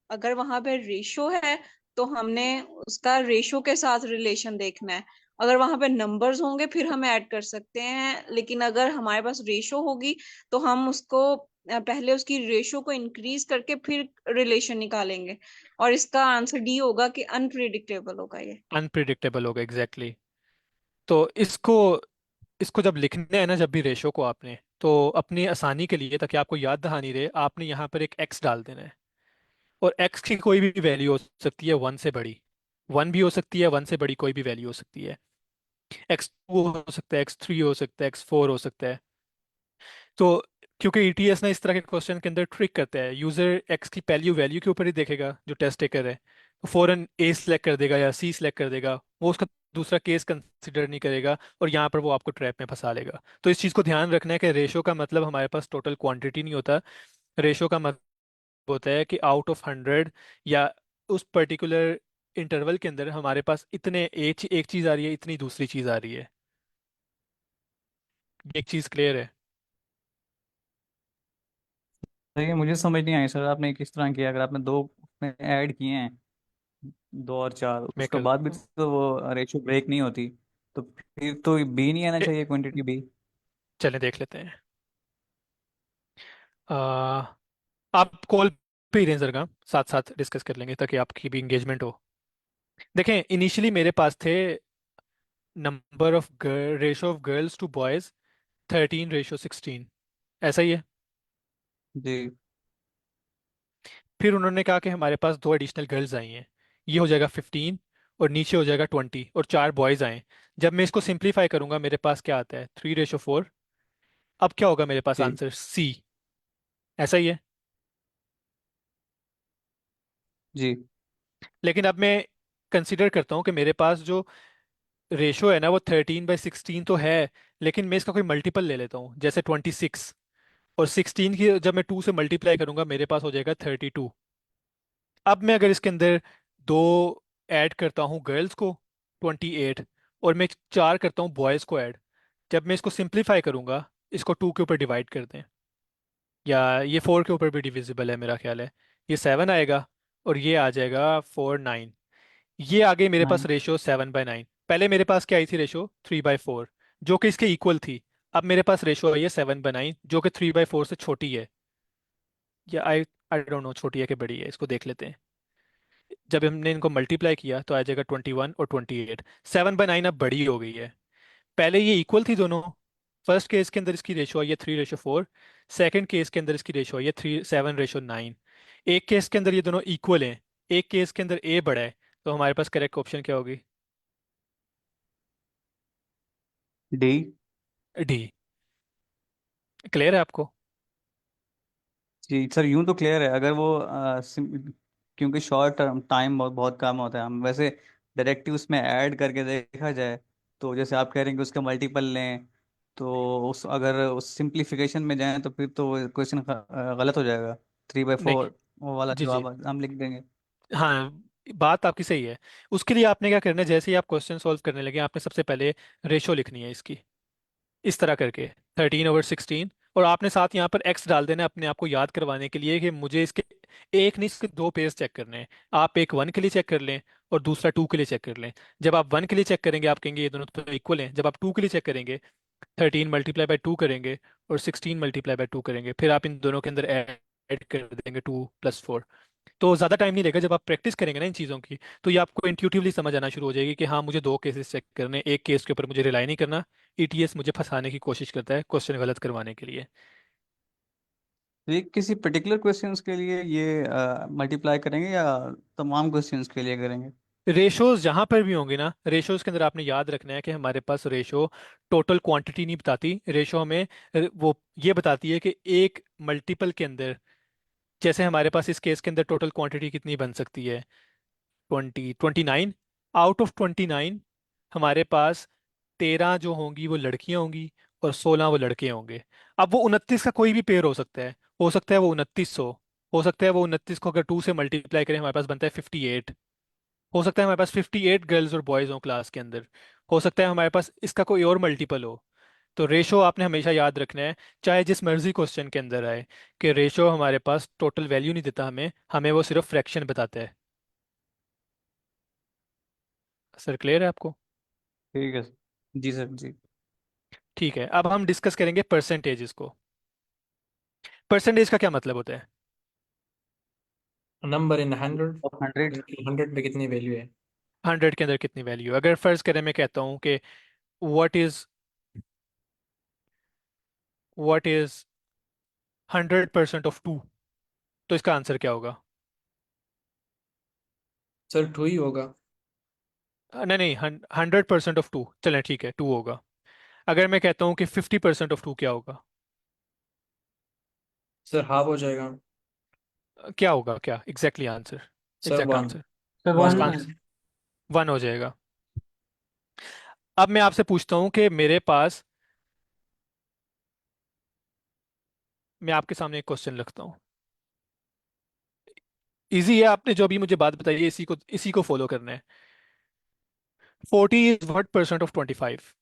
अगर वहां पे रेशो है तो हमने उसका रेशो के साथ रिलेशन देखना है। अगर वहां पे नंबर्स होंगे फिर हम ऐड कर सकते हैं, लेकिन अगर हमारे पास रेशो होगी तो हम उसको पहले उसकी रेशो को इंक्रीज करके फिर रिलेशन निकालेंगे। और इसका आंसर डी होगा कि अनप्रिडिक्टेबल होगा ये। अनप्रिडिक्टेबल होगा, एग्जैक्टली exactly। तो इसको इसको जब लिखना है ना, जब भी रेशो को आपने, तो अपनी आसानी के लिए, ताकि आपको याद दहानी रहे, आपने यहाँ पर एक एक्स डाल देना है। और एक्स की कोई भी वैल्यू हो सकती है वन से बड़ी। वन भी हो सकती है, वन से बड़ी कोई भी वैल्यू हो सकती है। एक्स टू हो सकता है, एक्स थ्री हो सकता है, एक्स फोर हो सकता है। तो क्योंकि ईटीएस ना इस तरह के क्वेश्चन के अंदर ट्रिक करता है, यूजर एक्स की वैल्यू वैल्यू के ऊपर ही देखेगा जो टेस्ट टेकर है, तो फौरन ए सिलेक्ट कर देगा या सी सिलेक्ट कर देगा, वो उसका दूसरा केस कंसिडर नहीं करेगा, और यहाँ पर वो आपको ट्रैप में फंसा लेगा। तो इस चीज़ को ध्यान रखना है कि रेशो का मतलब हमारे पास टोटल क्वांटिटी नहीं होता। रेशो का मतलब होता है कि आउट ऑफ 100 या उस पर्टिकुलर इंटरवल के अंदर हमारे पास इतने एक चीज़ आ रही है, इतनी दूसरी चीज़ आ रही है। एक चीज़ क्लियर है? देखिए मुझे समझ नहीं आई सर, आपने किस तरह किया? अगर आपने दो में ऐड किए हैं, दो और चार, मैं उसके कर बाद भी तो वो रेशियो ब्रेक नहीं होती, तो फिर तो बी नहीं आना चाहिए, क्वांटिटी बी। चलें देख लेते हैं। आ, आप कॉल पे ही रहें जरा, साथ साथ डिस्कस कर लेंगे ताकि आपकी भी इंगेजमेंट हो। देखें, इनिशियली मेरे पास थे number of ratio of girls to boys 13:16, ऐसा ही है। जी फिर उन्होंने कहा कि हमारे पास दो एडिशनल गर्ल्स आई हैं, ये हो जाएगा 15 और नीचे हो जाएगा 20, और चार बॉयज आए। जब मैं इसको सिंप्लीफाई करूंगा मेरे पास क्या आता है? 3:4। अब क्या होगा मेरे पास? जी आंसर सी, ऐसा ही है। जी लेकिन अब मैं कंसिडर करता हूँ कि मेरे पास जो रेशो है ना वो 13/16 तो है, लेकिन मैं इसका कोई मल्टीपल ले लेता हूँ, जैसे 26। और 16 की जब मैं 2 से मल्टीप्लाई करूंगा मेरे पास हो जाएगा 32। अब मैं अगर इसके अंदर दो ऐड करता हूँ गर्ल्स को, 28, और मैं चार करता हूँ बॉयज़ को ऐड, जब मैं इसको सिंप्लीफाई करूंगा, इसको 2 के ऊपर डिवाइड कर दें, या ये 4 के ऊपर भी डिविजिबल है मेरा ख्याल है, ये 7 आएगा, और ये आ जाएगा 4/9। ये आ गई मेरे पास 9। रेशो 7/9। पहले मेरे पास क्या आई थी रेशो? 3/4, जो कि इसके इक्वल थी। अब मेरे पास रेशो आई है 7/9 जो कि 3/4 से छोटी है, या आई आई डोंट नो छोटी है कि बड़ी है, इसको देख लेते हैं। जब हमने इनको मल्टीप्लाई किया तो आ जाएगा 21 और 28। 7/9 अब बड़ी हो गई है। पहले ये इक्वल थी दोनों। फर्स्ट केस के अंदर इसकी रेशो आई है 3:4। सेकंड केस के अंदर इसकी रेशो आई है 7:9। एक केस के अंदर ये दोनों इक्वल हैं, एक केस के अंदर ए बड़ा है। तो हमारे पास करेक्ट ऑप्शन क्या होगी? डी। डी। क्लियर है आपको? जी सर, यूं तो क्लियर है। अगर वो क्योंकि शॉर्ट टर्म टाइम बहुत बहुत कम होता है, हम वैसे डायरेक्टली उसमें ऐड करके देखा जाए, तो जैसे आप कह रहे हैं कि उसका मल्टीपल लें, तो उस अगर उस सिंप्लीफिकेशन में जाएं तो फिर तो क्वेश्चन गलत हो जाएगा। 3/4 नहीं। वो वाला जी जी। जवाब हम लिख देंगे। हाँ, बात आपकी सही है। उसके लिए आपने क्या करना है, जैसे ही आप क्वेश्चन सॉल्व करने लगे आपने सबसे पहले रेशो लिखनी है इसकी, इस तरह करके 13/16, और आपने साथ यहाँ पर एक्स डाल देना है अपने आप को याद करवाने के लिए कि मुझे इसके एक नहीं इसके दो पेज चेक करने हैं। आप एक 1 के लिए चेक कर लें और दूसरा 2 के लिए चेक कर लें। जब आप 1 के लिए चेक करेंगे आप कहेंगे ये दोनों तो इक्वल हैं। जब आप 2 के लिए चेक करेंगे 13 × 2 करेंगे और 16 × 2 करेंगे, फिर आप इन दोनों के अंदर ऐड कर देंगे 2 + 4। तो ज़्यादा टाइम नहीं लगेगा, जब आप प्रैक्टिस करेंगे ना इन चीज़ों की, तो ये आपको इंट्यूटिवली समझ आना शुरू हो जाएगी कि हाँ मुझे दो केसेस चेक करने, एक केस के ऊपर मुझे रिलाई नहीं करना। ईटीएस मुझे फंसाने की कोशिश करता है क्वेश्चन गलत करवाने के लिए। तो ये किसी पर्टिकुलर क्वेश्चंस के लिए ये मल्टीप्लाई करेंगे या तमाम क्वेश्चंस के लिए करेंगे? रेशोज जहाँ पर भी होंगे ना, रेशोज के अंदर आपने याद रखना है कि हमारे पास रेशो टोटल क्वांटिटी नहीं बताती। रेशो हमें वो ये बताती है कि एक मल्टीपल के अंदर, जैसे हमारे पास इस केस के अंदर टोटल क्वांटिटी कितनी बन सकती है? 29। आउट ऑफ 29 हमारे पास 13 जो होंगी वो लड़कियां होंगी और 16 वो लड़के होंगे। अब वो 29 का कोई भी पेयर हो सकता है, हो सकता है वो 2900, हो सकता है वो 29 को अगर 2 से मल्टीप्लाई करें हमारे पास बनता है 58। हो सकता है हमारे पास 58 गर्ल्स और बॉयज हों क्लास के अंदर। हो सकता है हमारे पास इसका कोई और मल्टीपल हो। तो रेशो आपने हमेशा याद रखना है, चाहे जिस मर्जी क्वेश्चन के अंदर आए, कि रेशो हमारे पास टोटल वैल्यू नहीं देता, हमें हमें वो सिर्फ फ्रैक्शन बताता है। सर क्लियर है आपको? ठीक है जी सर जी। ठीक है, अब हम डिस्कस करेंगे परसेंटेजेस को। परसेंटेज का क्या मतलब होता है? Number in 100, 100। 100 में कितनी वैल्यू है? 100 के अंदर कितनी वैल्यू? अगर फर्ज करें मैं कहता हूँ कि व्हाट इज 100% ऑफ 2, तो इसका आंसर क्या होगा? सर 2 ही होगा। नहीं नहीं, 100% ऑफ टू, चलें ठीक है, टू होगा। अगर मैं कहता हूँ कि 50% ऑफ टू क्या होगा? सर हाफ हो जाएगा। क्या होगा, क्या exactly answer, sir exact 1। Answer? तो 1 वन होगा। आंसर 1 हो जाएगा। अब मैं आपसे पूछता हूँ कि मेरे पास, मैं आपके सामने एक क्वेश्चन रखता हूँ। इजी है, आपने जो अभी मुझे बात बताई है इसी को फॉलो करना है। 40 इज व्हाट परसेंट ऑफ 25?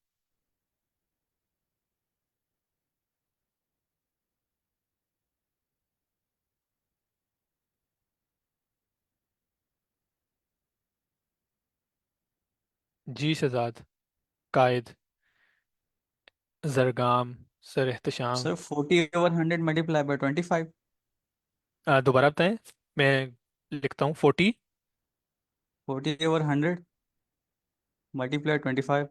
जी Shahzad, Qaid, Zargham, sir Ehtesham. Sir 40/100 multiply by 25। दोबारा बताएं, मैं लिखता हूँ 40। 40/100 मल्टीप्लाई 25।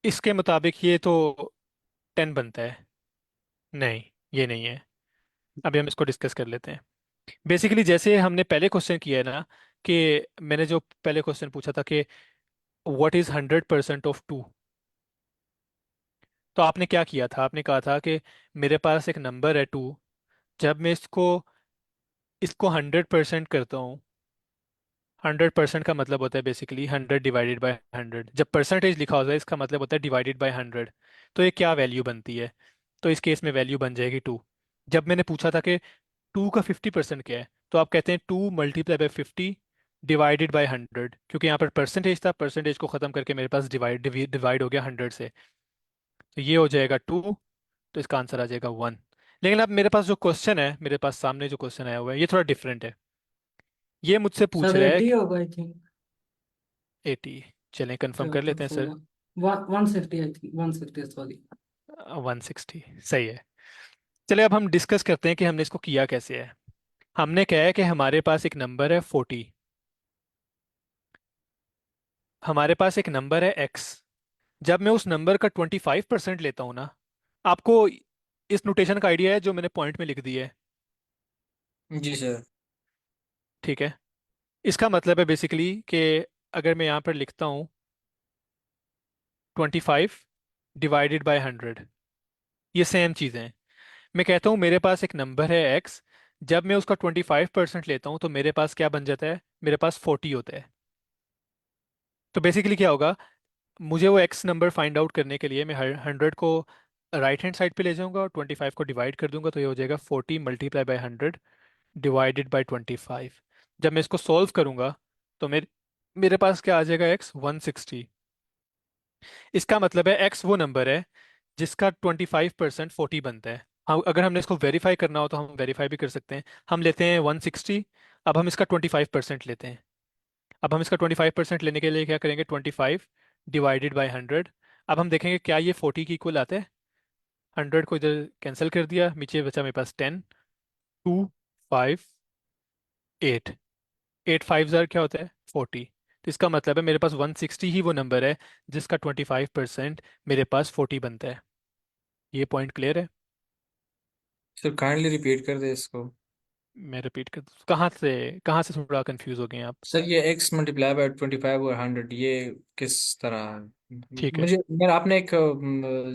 इसके मुताबिक ये तो 10 बनता है। नहीं, ये नहीं है। अभी हम इसको डिस्कस कर लेते हैं। बेसिकली जैसे हमने पहले क्वेश्चन किया है ना, कि मैंने जो पहले क्वेश्चन पूछा था कि व्हाट इज 100% ऑफ टू, तो आपने क्या किया था? आपने कहा था कि मेरे पास एक नंबर है टू, जब मैं इसको इसको 100% करता हूँ। 100% का मतलब होता है बेसिकली 100 डिवाइडेड बाय 100। जब परसेंटेज लिखा होता है इसका मतलब होता है डिवाइडेड बाय 100। तो ये क्या वैल्यू बनती है? तो इस केस में वैल्यू बन जाएगी टू। जब मैंने पूछा था कि टू का 50% क्या है, तो आप कहते हैं 2 × 50 डिवाइडेड बाय 100, क्योंकि यहाँ पर परसेंटेज था, परसेंटेज को ख़त्म करके मेरे पास डिवाइड डिवाइड हो गया 100 से। तो ये हो जाएगा टू, तो इसका आंसर आ जाएगा 1। लेकिन अब मेरे पास जो क्वेश्चन है, मेरे पास सामने जो क्वेश्चन आया हुआ है, ये थोड़ा डिफरेंट है। ये मुझसे पूछ सर रहा है 80 कि होगा आई थिंक। 80, चलें कंफर्म तो कर लेते तब हैं सर। 16 160 I think, 160 sorry. 160 सही है। चलिए अब हम डिस्कस करते हैं कि हमने इसको किया कैसे है। हमने क्या है कि हमारे पास एक नंबर है 40, हमारे पास एक नंबर है x। जब मैं उस नंबर का 25% लेता हूँ ना, आपको इस नोटेशन का आइडिया है जो मैंने पॉइंट में लिख दी है? जी सर। ठीक है। इसका मतलब है बेसिकली कि अगर मैं यहाँ पर लिखता हूँ 25 ÷ 100, ये सेम चीज़ें हैं। मैं कहता हूँ मेरे पास एक नंबर है x, जब मैं उसका 25% लेता हूँ तो मेरे पास क्या बन जाता है? मेरे पास 40 होता है। तो बेसिकली क्या होगा, मुझे वो एक्स नंबर फाइंड आउट करने के लिए मैं 100 को राइट हैंड साइड पे ले जाऊंगा और 25 को डिवाइड कर दूंगा, तो ये हो जाएगा 40 × 100 डिवाइडेड बाय 25। जब मैं इसको सॉल्व करूंगा तो मेरे मेरे पास क्या आ जाएगा? एक्स 160। इसका मतलब है एक्स वो नंबर है जिसका 25% 40 बनता है। हाँ, अगर हमने इसको वेरीफाई करना हो तो हम वेरीफाई भी कर सकते हैं। हम लेते हैं 160, अब हम इसका 25% लेते हैं। अब हम इसका 25% लेने के लिए क्या करेंगे? 25 ÷ 100। अब हम देखेंगे क्या ये 40 के इक्वल आता है। 100 को इधर कैंसिल कर दिया, नीचे बचा मेरे पास 10, 2 5 8। 8 5 क्या होता है? 40। तो इसका मतलब है मेरे पास 160 ही वो नंबर है जिसका 25% मेरे पास 40 बनता है। ये पॉइंट क्लियर है? सर काइंडली रिपीट कर दे इसको। मैं रिपीट कर, कहाँ से थोड़ा कंफ्यूज हो गए हैं आप? सर ये x मल्टीप्लाई बाय 25 और 100 ये किस तरह है? ठीक है, मुझे मेरा आपने एक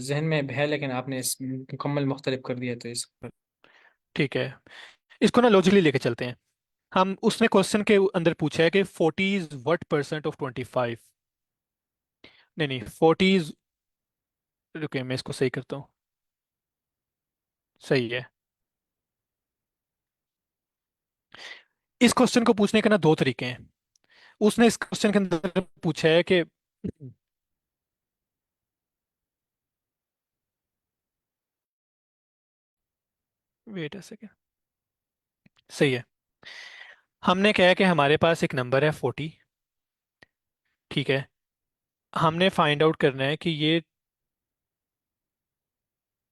जहन में है लेकिन आपने इस मुकम्मल मुख्तलिफ कर दिया तो इस ठीक है। इसको ना लॉजिकली लेके चलते हैं। हम उसने क्वेश्चन के अंदर पूछा है कि 40 इज व्हाट परसेंट ऑफ 25। नहीं नहीं, 40 इज, रुकिए मैं इसको सही करता हूँ। सही है। इस क्वेश्चन को पूछने के ना दो तरीके हैं। उसने इस क्वेश्चन के अंदर पूछा है कि, वेट अ सेकेंड, सही है। हमने क्या है कि हमारे पास एक नंबर है 40, ठीक है। हमने फाइंड आउट करना है कि ये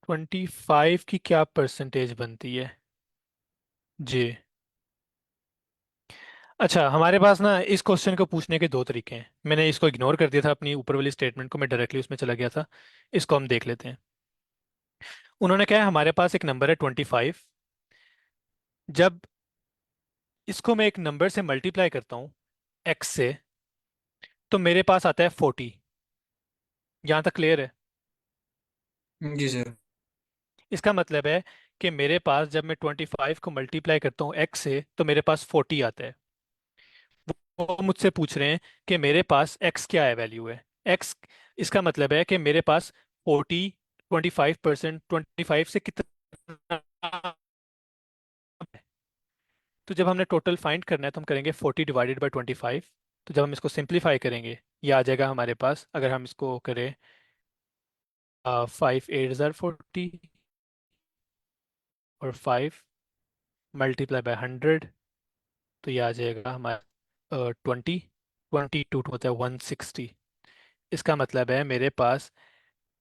25 की क्या परसेंटेज बनती है। जी। अच्छा, हमारे पास ना इस क्वेश्चन को पूछने के दो तरीके हैं। मैंने इसको इग्नोर कर दिया था, अपनी ऊपर वाली स्टेटमेंट को, मैं डायरेक्टली उसमें चला गया था। इसको हम देख लेते हैं। उन्होंने कहा है हमारे पास एक नंबर है 25, जब इसको मैं एक नंबर से मल्टीप्लाई करता हूँ एक्स से, तो मेरे पास आता है 40। यहाँ तक क्लियर है? जी सर। इसका मतलब है कि मेरे पास जब मैं 25 को मल्टीप्लाई करता हूँ एक्स से तो मेरे पास 40 आता है। वो मुझसे पूछ रहे हैं कि मेरे पास एक्स क्या है, वैल्यू है एक्स। इसका मतलब है कि मेरे पास 40, 25%, 25 से कितना है। तो जब हमने टोटल फाइंड करना है तो हम करेंगे 40 डिवाइडेड बाई 25। तो जब हम इसको सिंप्लीफाई करेंगे ये आ जाएगा हमारे पास, अगर हम इसको करें 5 8 ज़ार 40 और 5 मल्टीप्लाई बाय 100, तो ये आ जाएगा हमारा 20। 22 होता है 160। इसका मतलब है मेरे पास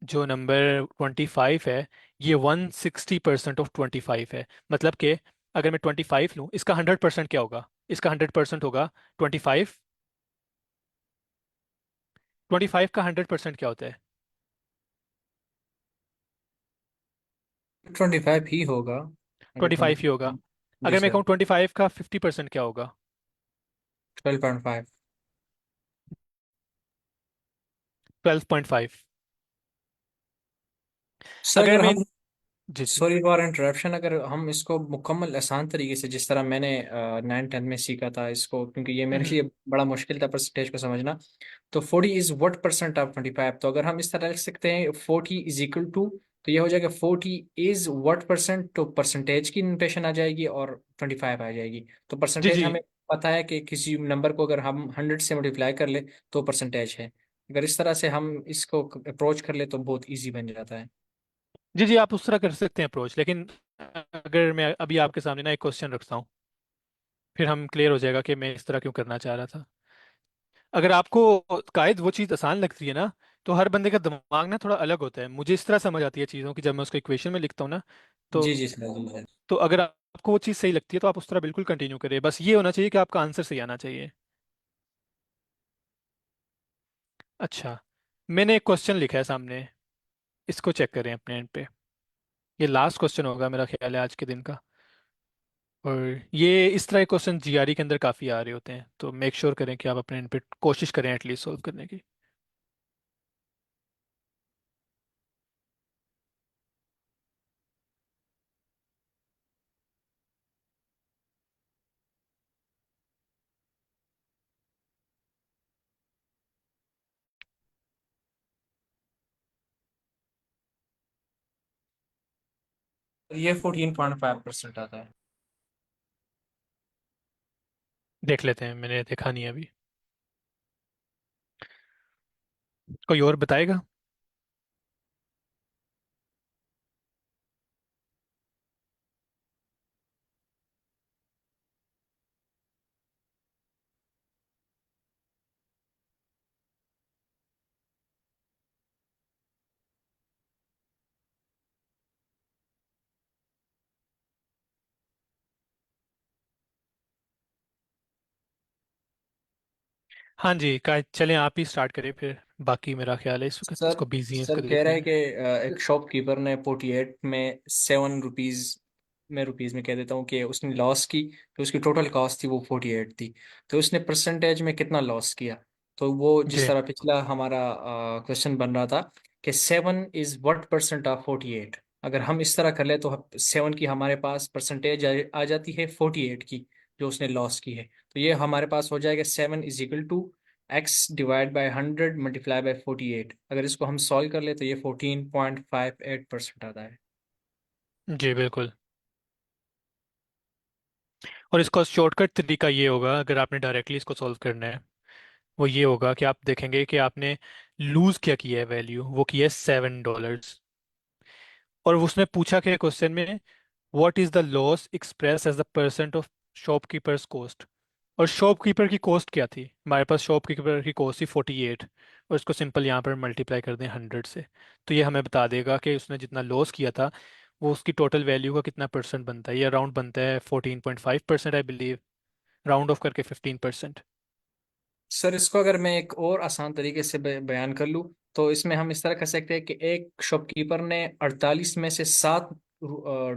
जो नंबर 25 है ये 160% ऑफ 25 है। मतलब कि अगर मैं 25 लूँ, इसका 100% क्या होगा? इसका 100% होगा 25। 25 का 100% क्या होता है? 25 ही होगा अगर 25 ही होगा। 20। जी अगर मैं सर। कहूँ 25 का 50% क्या होगा? 12.5। 12.5। सर अगर अगर मैं हम, जी जी। सॉरी फॉर इंटरप्शन, अगर हम इसको मुकम्मल आसान तरीके से जिस तरह मैंने 9 10 में सीखा था इसको, क्योंकि ये मेरे हम्म। लिए बड़ा मुश्किल था परसेंटेज को समझना। तो 40 इज व्हाट परसेंट ऑफ 25, तो अगर हम इस तरह लिख सकते हैं 40 इज इक्वल टू, तो ये हो जाएगा 40 इज व्हाट परसेंट, तो परसेंटेज की नोटेशन आ जाएगी और 25 आ जाएगी। तो जी परसेंटेज जी। हमें पता है कि किसी नंबर को अगर हम 100 से मल्टीप्लाई कर ले तो परसेंटेज है। अगर इस तरह से हम इसको अप्रोच कर ले तो बहुत ईजी बन जाता है। जी जी, आप उस तरह कर सकते हैं अप्रोच, लेकिन अगर मैं अभी आपके सामने ना एक क्वेश्चन रखता हूँ, फिर हम क्लियर हो जाएगा कि मैं इस तरह क्यों करना चाह रहा था। अगर आपको कायद वो चीज़ आसान लगती है ना, तो हर बंदे का दिमाग ना थोड़ा अलग होता है। मुझे इस तरह समझ आती है चीज़ों की जब मैं उसको इक्वेशन में लिखता हूँ ना। तो जी जी सर, जी सर। तो अगर आपको वो चीज़ सही लगती है तो आप उस तरह बिल्कुल कंटिन्यू करें, बस ये होना चाहिए कि आपका आंसर सही आना चाहिए। अच्छा, मैंने एक क्वेश्चन लिखा है सामने, इसको चेक करें अपने एंड पे। ये लास्ट क्वेश्चन होगा मेरा ख्याल है आज के दिन का। और ये इस तरह के क्वेश्चन जीआरई के अंदर काफ़ी आ रहे होते हैं, तो मेक श्योर करें कि आप अपने एंड पे कोशिश करें एटलीस्ट सॉल्व करने की। ये 14.5% आता है। देख लेते हैं, मैंने देखा नहीं है अभी। कोई और बताएगा? हाँ जी, का चलें आप ही स्टार्ट करें फिर। बाकी मेरा ख्याल है इस वक्त सर इसको बिजी है, सर इसको कह रहा देखना है है। कि एक शॉपकीपर ने 48 में 7 रुपीज, मैं रुपीज में कह देता हूँ, कि उसने लॉस की। तो उसकी टोटल कॉस्ट थी वो 48 थी। तो उसने परसेंटेज में कितना लॉस किया? तो वो जिस जी तरह पिछला हमारा क्वेश्चन बन रहा था कि 7 इज व्हाट परसेंट ऑफ 48, अगर हम इस तरह कर ले तो 7 की हमारे पास परसेंटेज आ जाती है 48 की, जो उसने लॉस की है। तो ये हमारे पास हो जाएगा 7 is equal to x divide by 100 multiply by 48। अगर इसको हम सॉल्व कर ले तो ये 14.58% आता है। जी बिल्कुल। और इसका शॉर्टकट तरीका ये होगा, अगर आपने डायरेक्टली इसको सॉल्व करना है, वो ये होगा कि आप देखेंगे कि आपने लूज क्या किया है, वैल्यू वो की है $7। और उसने पूछा कि क्वेश्चन में what is the loss express as the percent of shopkeeper's cost. और शॉपकीपर की कॉस्ट क्या थी? हमारे पास शॉपकीपर की कॉस्ट थी 48, और इसको सिंपल यहाँ पर मल्टीप्लाई कर दें 100 से। तो ये हमें बता देगा कि उसने जितना लॉस किया था वो उसकी टोटल वैल्यू का कितना परसेंट बनता है। ये अराउंड बनता है 14.5% आई बिलीव, राउंड ऑफ करके 15%। सर इसको अगर मैं एक और आसान तरीके से बयान कर लूँ, तो इसमें हम इस तरह कर सकते हैं कि एक शॉपकीपर ने 48 में से 7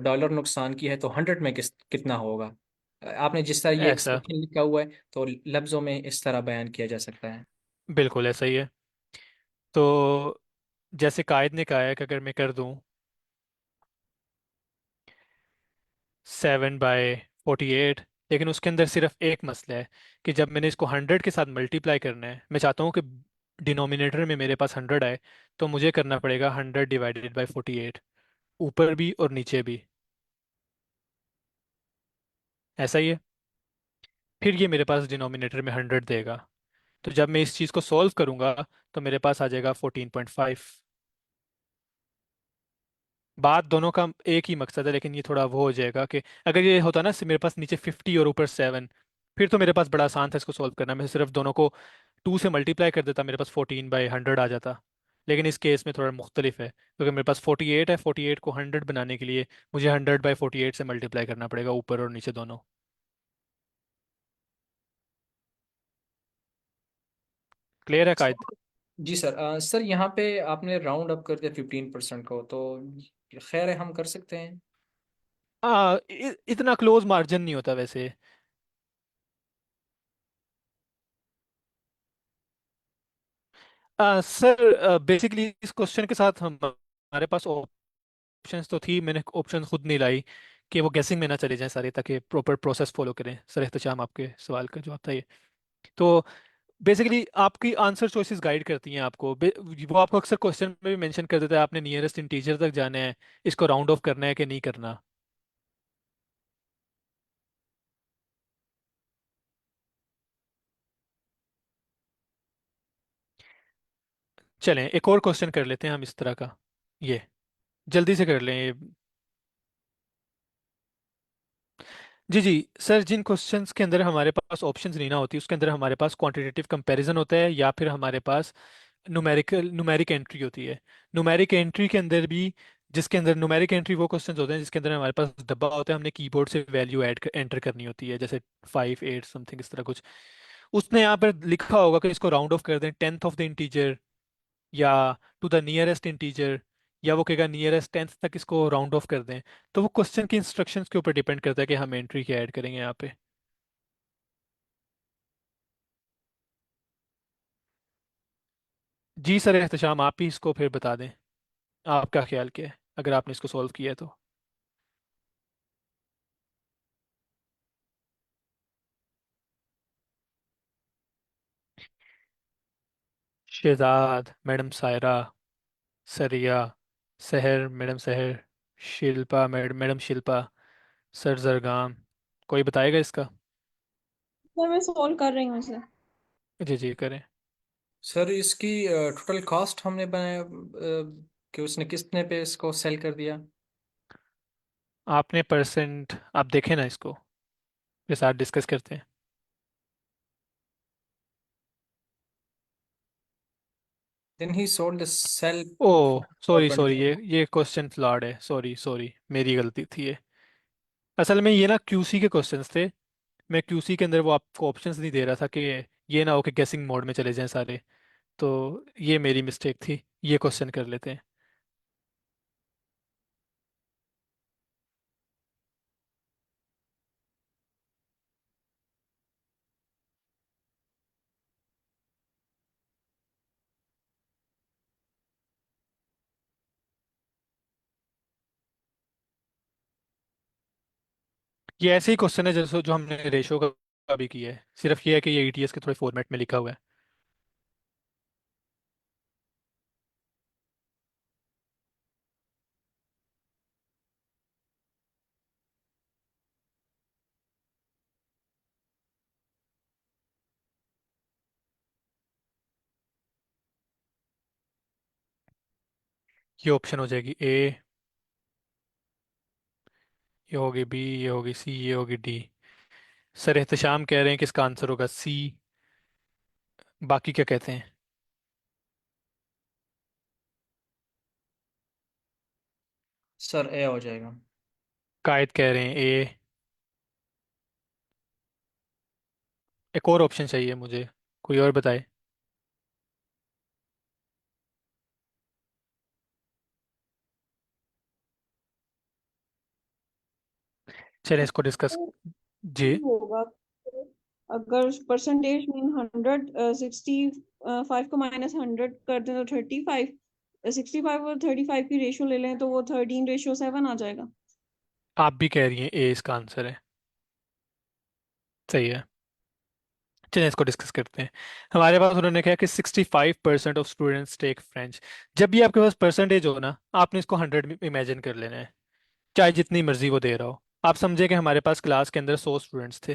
डॉलर नुकसान की है, तो 100 में कितना होगा? आपने जिस तरह ये ऐसा एक्सप्रेशन लिखा हुआ है तो लफ्जों में इस तरह बयान किया जा सकता है। बिल्कुल ऐसा ही है। तो जैसे कायद ने कहा है कि अगर मैं कर दूं 7/48, लेकिन उसके अंदर सिर्फ एक मसला है कि जब मैंने इसको 100 के साथ मल्टीप्लाई करना है, मैं चाहता हूँ कि डिनोमिनेटर में मेरे पास 100 आए, तो मुझे करना पड़ेगा 100/48, ऊपर भी और नीचे भी। ऐसा ही है। फिर ये मेरे पास डिनोमिनेटर में 100 देगा। तो जब मैं इस चीज़ को सॉल्व करूंगा तो मेरे पास आ जाएगा 14.5। बात दोनों का एक ही मकसद है, लेकिन ये थोड़ा वो हो जाएगा कि अगर ये होता ना मेरे पास नीचे 50 और ऊपर 7, फिर तो मेरे पास बड़ा आसान था इसको सॉल्व करना। मैं सिर्फ दोनों को 2 से मल्टीप्लाई कर देता, मेरे पास 14/100 आ जाता। लेकिन इस केस में थोड़ा मुख्तलिफ है, क्योंकि मेरे पास 48 है। 48 को 100 बनाने के लिए मुझे 100/48 से मल्टीप्लाई करना पड़ेगा, ऊपर और नीचे दोनों। क्लियर है कायद? जी सर। सर यहाँ पे आपने राउंड अप कर दिया 15% को, तो खैर है, हम कर सकते हैं। इतना क्लोज मार्जिन नहीं होता वैसे। सर बेसिकली इस क्वेश्चन के साथ हमारे पास ऑप्शंस तो थी, मैंने ऑप्शन खुद नहीं लाई कि वो गेसिंग में ना चले जाएं सारे, ताकि प्रॉपर प्रोसेस फॉलो करें। सर एहतशाम, आपके सवाल का जवाब था ये। तो बेसिकली आपकी आंसर चॉइसेस गाइड करती हैं आपको। वो आपको अक्सर क्वेश्चन में भी मेंशन कर देता है, आपने नियरेस्ट इंटीजर तक जाना है, इसको राउंड ऑफ करना है कि नहीं करना। चलें एक और क्वेश्चन कर लेते हैं हम इस तरह का। ये जल्दी से कर लें ये। जी जी सर, जिन क्वेश्चंस के अंदर हमारे पास ऑप्शंस नहीं ना होती, उसके अंदर हमारे पास क्वांटिटेटिव कंपैरिजन होता है, या फिर हमारे पास न्यूमेरिक एंट्री होती है। न्यूमेरिक एंट्री के अंदर भी, जिसके अंदर न्यूमेरिक एंट्री वो क्वेश्चंस होते हैं जिसके अंदर हमारे पास डब्बा होता है, हमने कीबोर्ड से वैल्यू एंटर करनी होती है, जैसे 5 8 समथिंग इस तरह कुछ। उसने यहाँ पर लिखा होगा कि इसको राउंड ऑफ कर दें 10th ऑफ द इंटीजर, या टू द नियरेस्ट इंटीजर, या वो कहेगा नियरेस्ट 10th तक इसको राउंड ऑफ कर दें। तो वो क्वेश्चन की इंस्ट्रक्शंस के ऊपर डिपेंड करता है कि हम एंट्री क्या ऐड करेंगे यहाँ पे। जी सर एहतशाम, आप ही इसको फिर बता दें, आपका ख्याल क्या है अगर आपने इसको सॉल्व किया है तो। शहजाद, मैडम सायरा, सरिया, सहर मैडम सहर, शिल्पा मैडम शिल्पा, सर जरगाम। कोई बताएगा इसका? सर मैं सॉल्व कर रही हूँ इसे। जी जी करें। सर इसकी टोटल कॉस्ट हमने बनाया कि उसने कितने पे इसको सेल कर दिया। आपने परसेंट आप देखें ना इसको, के साथ डिस्कस करते हैं। Then he sold the sale oh for sorry sorry, 20। ये क्वेश्चन फ्लॉड है। सॉरी सॉरी, मेरी गलती थी ये। असल में ये ना क्यूसी के क्वेश्चंस थे। मैं क्यूसी के अंदर वो आपको ऑप्शंस नहीं दे रहा था कि ये ना हो कि गेसिंग मोड में चले जाएं सारे। तो ये मेरी मिस्टेक थी। ये क्वेश्चन कर लेते हैं। ये ऐसे ही क्वेश्चन है जैसे जो हमने रेशो का भी किया है, सिर्फ ये है कि ये ईटीएस के थोड़े फॉर्मेट में लिखा हुआ है। ये ऑप्शन हो जाएगी ए, ये होगी बी, ये होगी सी, ये होगी डी। सर एहतशाम कह रहे हैं कि इसका आंसर होगा सी। बाकी क्या कहते हैं? सर ए हो जाएगा। कायद कह रहे हैं ए। एक और ऑप्शन चाहिए मुझे, कोई और बताए। चलें इसको डिस्कस। जी। होगा। अगर परसेंटेज मीन 100, 65 को -100 कर दें तो 35, 65 और 35 की रेशो ले लें तो वो 13:7 आ जाएगा। आप भी कह रही हैं ए इसका आंसर है। सही है। चलिए इसको डिस्कस करते हैं। हमारे पास उन्होंने कहा कि 65% ऑफ स्टूडेंट्स टेक फ्रेंच। जब भी आपके पास परसेंटेज हो ना, आपने इसको 100 में इमेजिन कर लेना है, चाहे जितनी मर्जी वो दे रहा हो। आप समझे कि हमारे पास क्लास के अंदर 100 स्टूडेंट्स थे,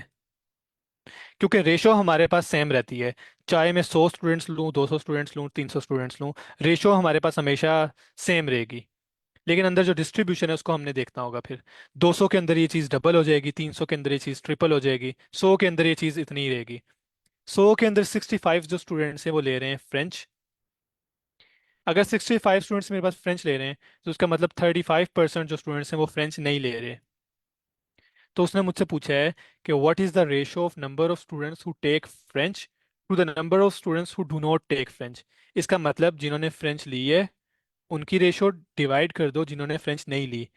क्योंकि रेशो हमारे पास सेम रहती है। चाहे मैं 100 स्टूडेंट्स लूँ, 200 स्टूडेंट्स लूँ, 300 स्टूडेंट्स लूँ, रेशो हमारे पास हमेशा सेम रहेगी। लेकिन अंदर जो डिस्ट्रीब्यूशन है उसको हमने देखना होगा फिर। 200 के अंदर ये चीज़ डबल हो जाएगी, 300 के अंदर ये चीज़ ट्रिपल हो जाएगी, 100 के अंदर ये चीज़ इतनी ही रहेगी। 100 के अंदर 65 जो स्टूडेंट्स हैं वो ले रहे हैं फ्रेंच। अगर 65 स्टूडेंट्स मेरे पास फ्रेंच ले रहे हैं, तो उसका मतलब 35% जो स्टूडेंट्स हैं वो फ्रेंच नहीं ले रहे। तो उसने मुझसे पूछा है कि what is the ratio of number of students who take French to the number of students who do not take French. इसका मतलब जिन्होंने फ्रेंच ली है उनकी रेशियो डिवाइड कर दो जिन्होंने फ्रेंच नहीं ली।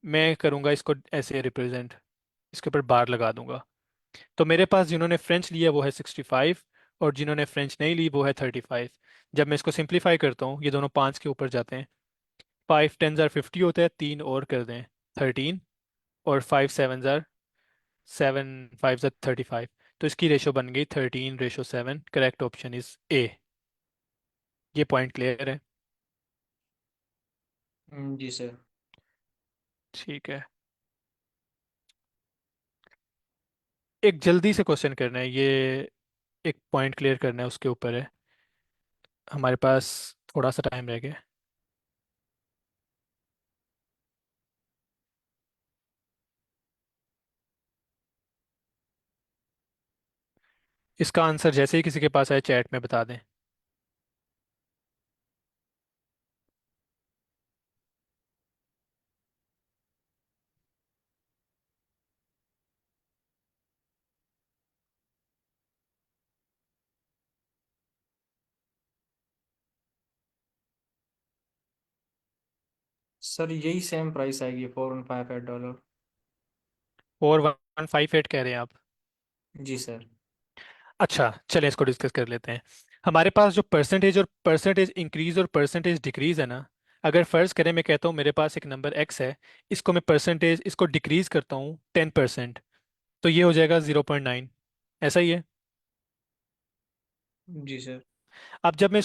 मैं करूंगा इसको ऐसे रिप्रेजेंट, इसके ऊपर बार लगा दूंगा। तो मेरे पास जिन्होंने फ्रेंच लिया वो है 65, और जिन्होंने फ्रेंच नहीं ली वो है 35। जब मैं इसको सिंप्लीफाई करता हूँ, ये दोनों 5 के ऊपर जाते हैं। 5 10 50 होता है, 3 और कर दें 13, और 5 7 7 5 35। तो इसकी रेशो बन गई 13:7। Correct option is a. ये पॉइंट क्लियर है? जी सर। ठीक है। एक जल्दी से क्वेश्चन करना है ये, एक पॉइंट क्लियर करना है उसके ऊपर है। हमारे पास थोड़ा सा टाइम रह गया। इसका आंसर जैसे ही किसी के पास आए चैट में बता दें। सर यही सेम प्राइस आएगी, $4.58। और 158 कह रहे हैं आप? जी सर। अच्छा चलें इसको डिस्कस कर लेते हैं। हमारे पास जो परसेंटेज और परसेंटेज इंक्रीज और परसेंटेज डिक्रीज है ना, अगर फर्ज करें मैं कहता हूँ मेरे पास एक नंबर एक्स है, इसको मैं परसेंटेज इसको डिक्रीज करता हूँ 10%, तो ये हो जाएगा 0.9। ऐसा ही है। जी सर। अब जब मैं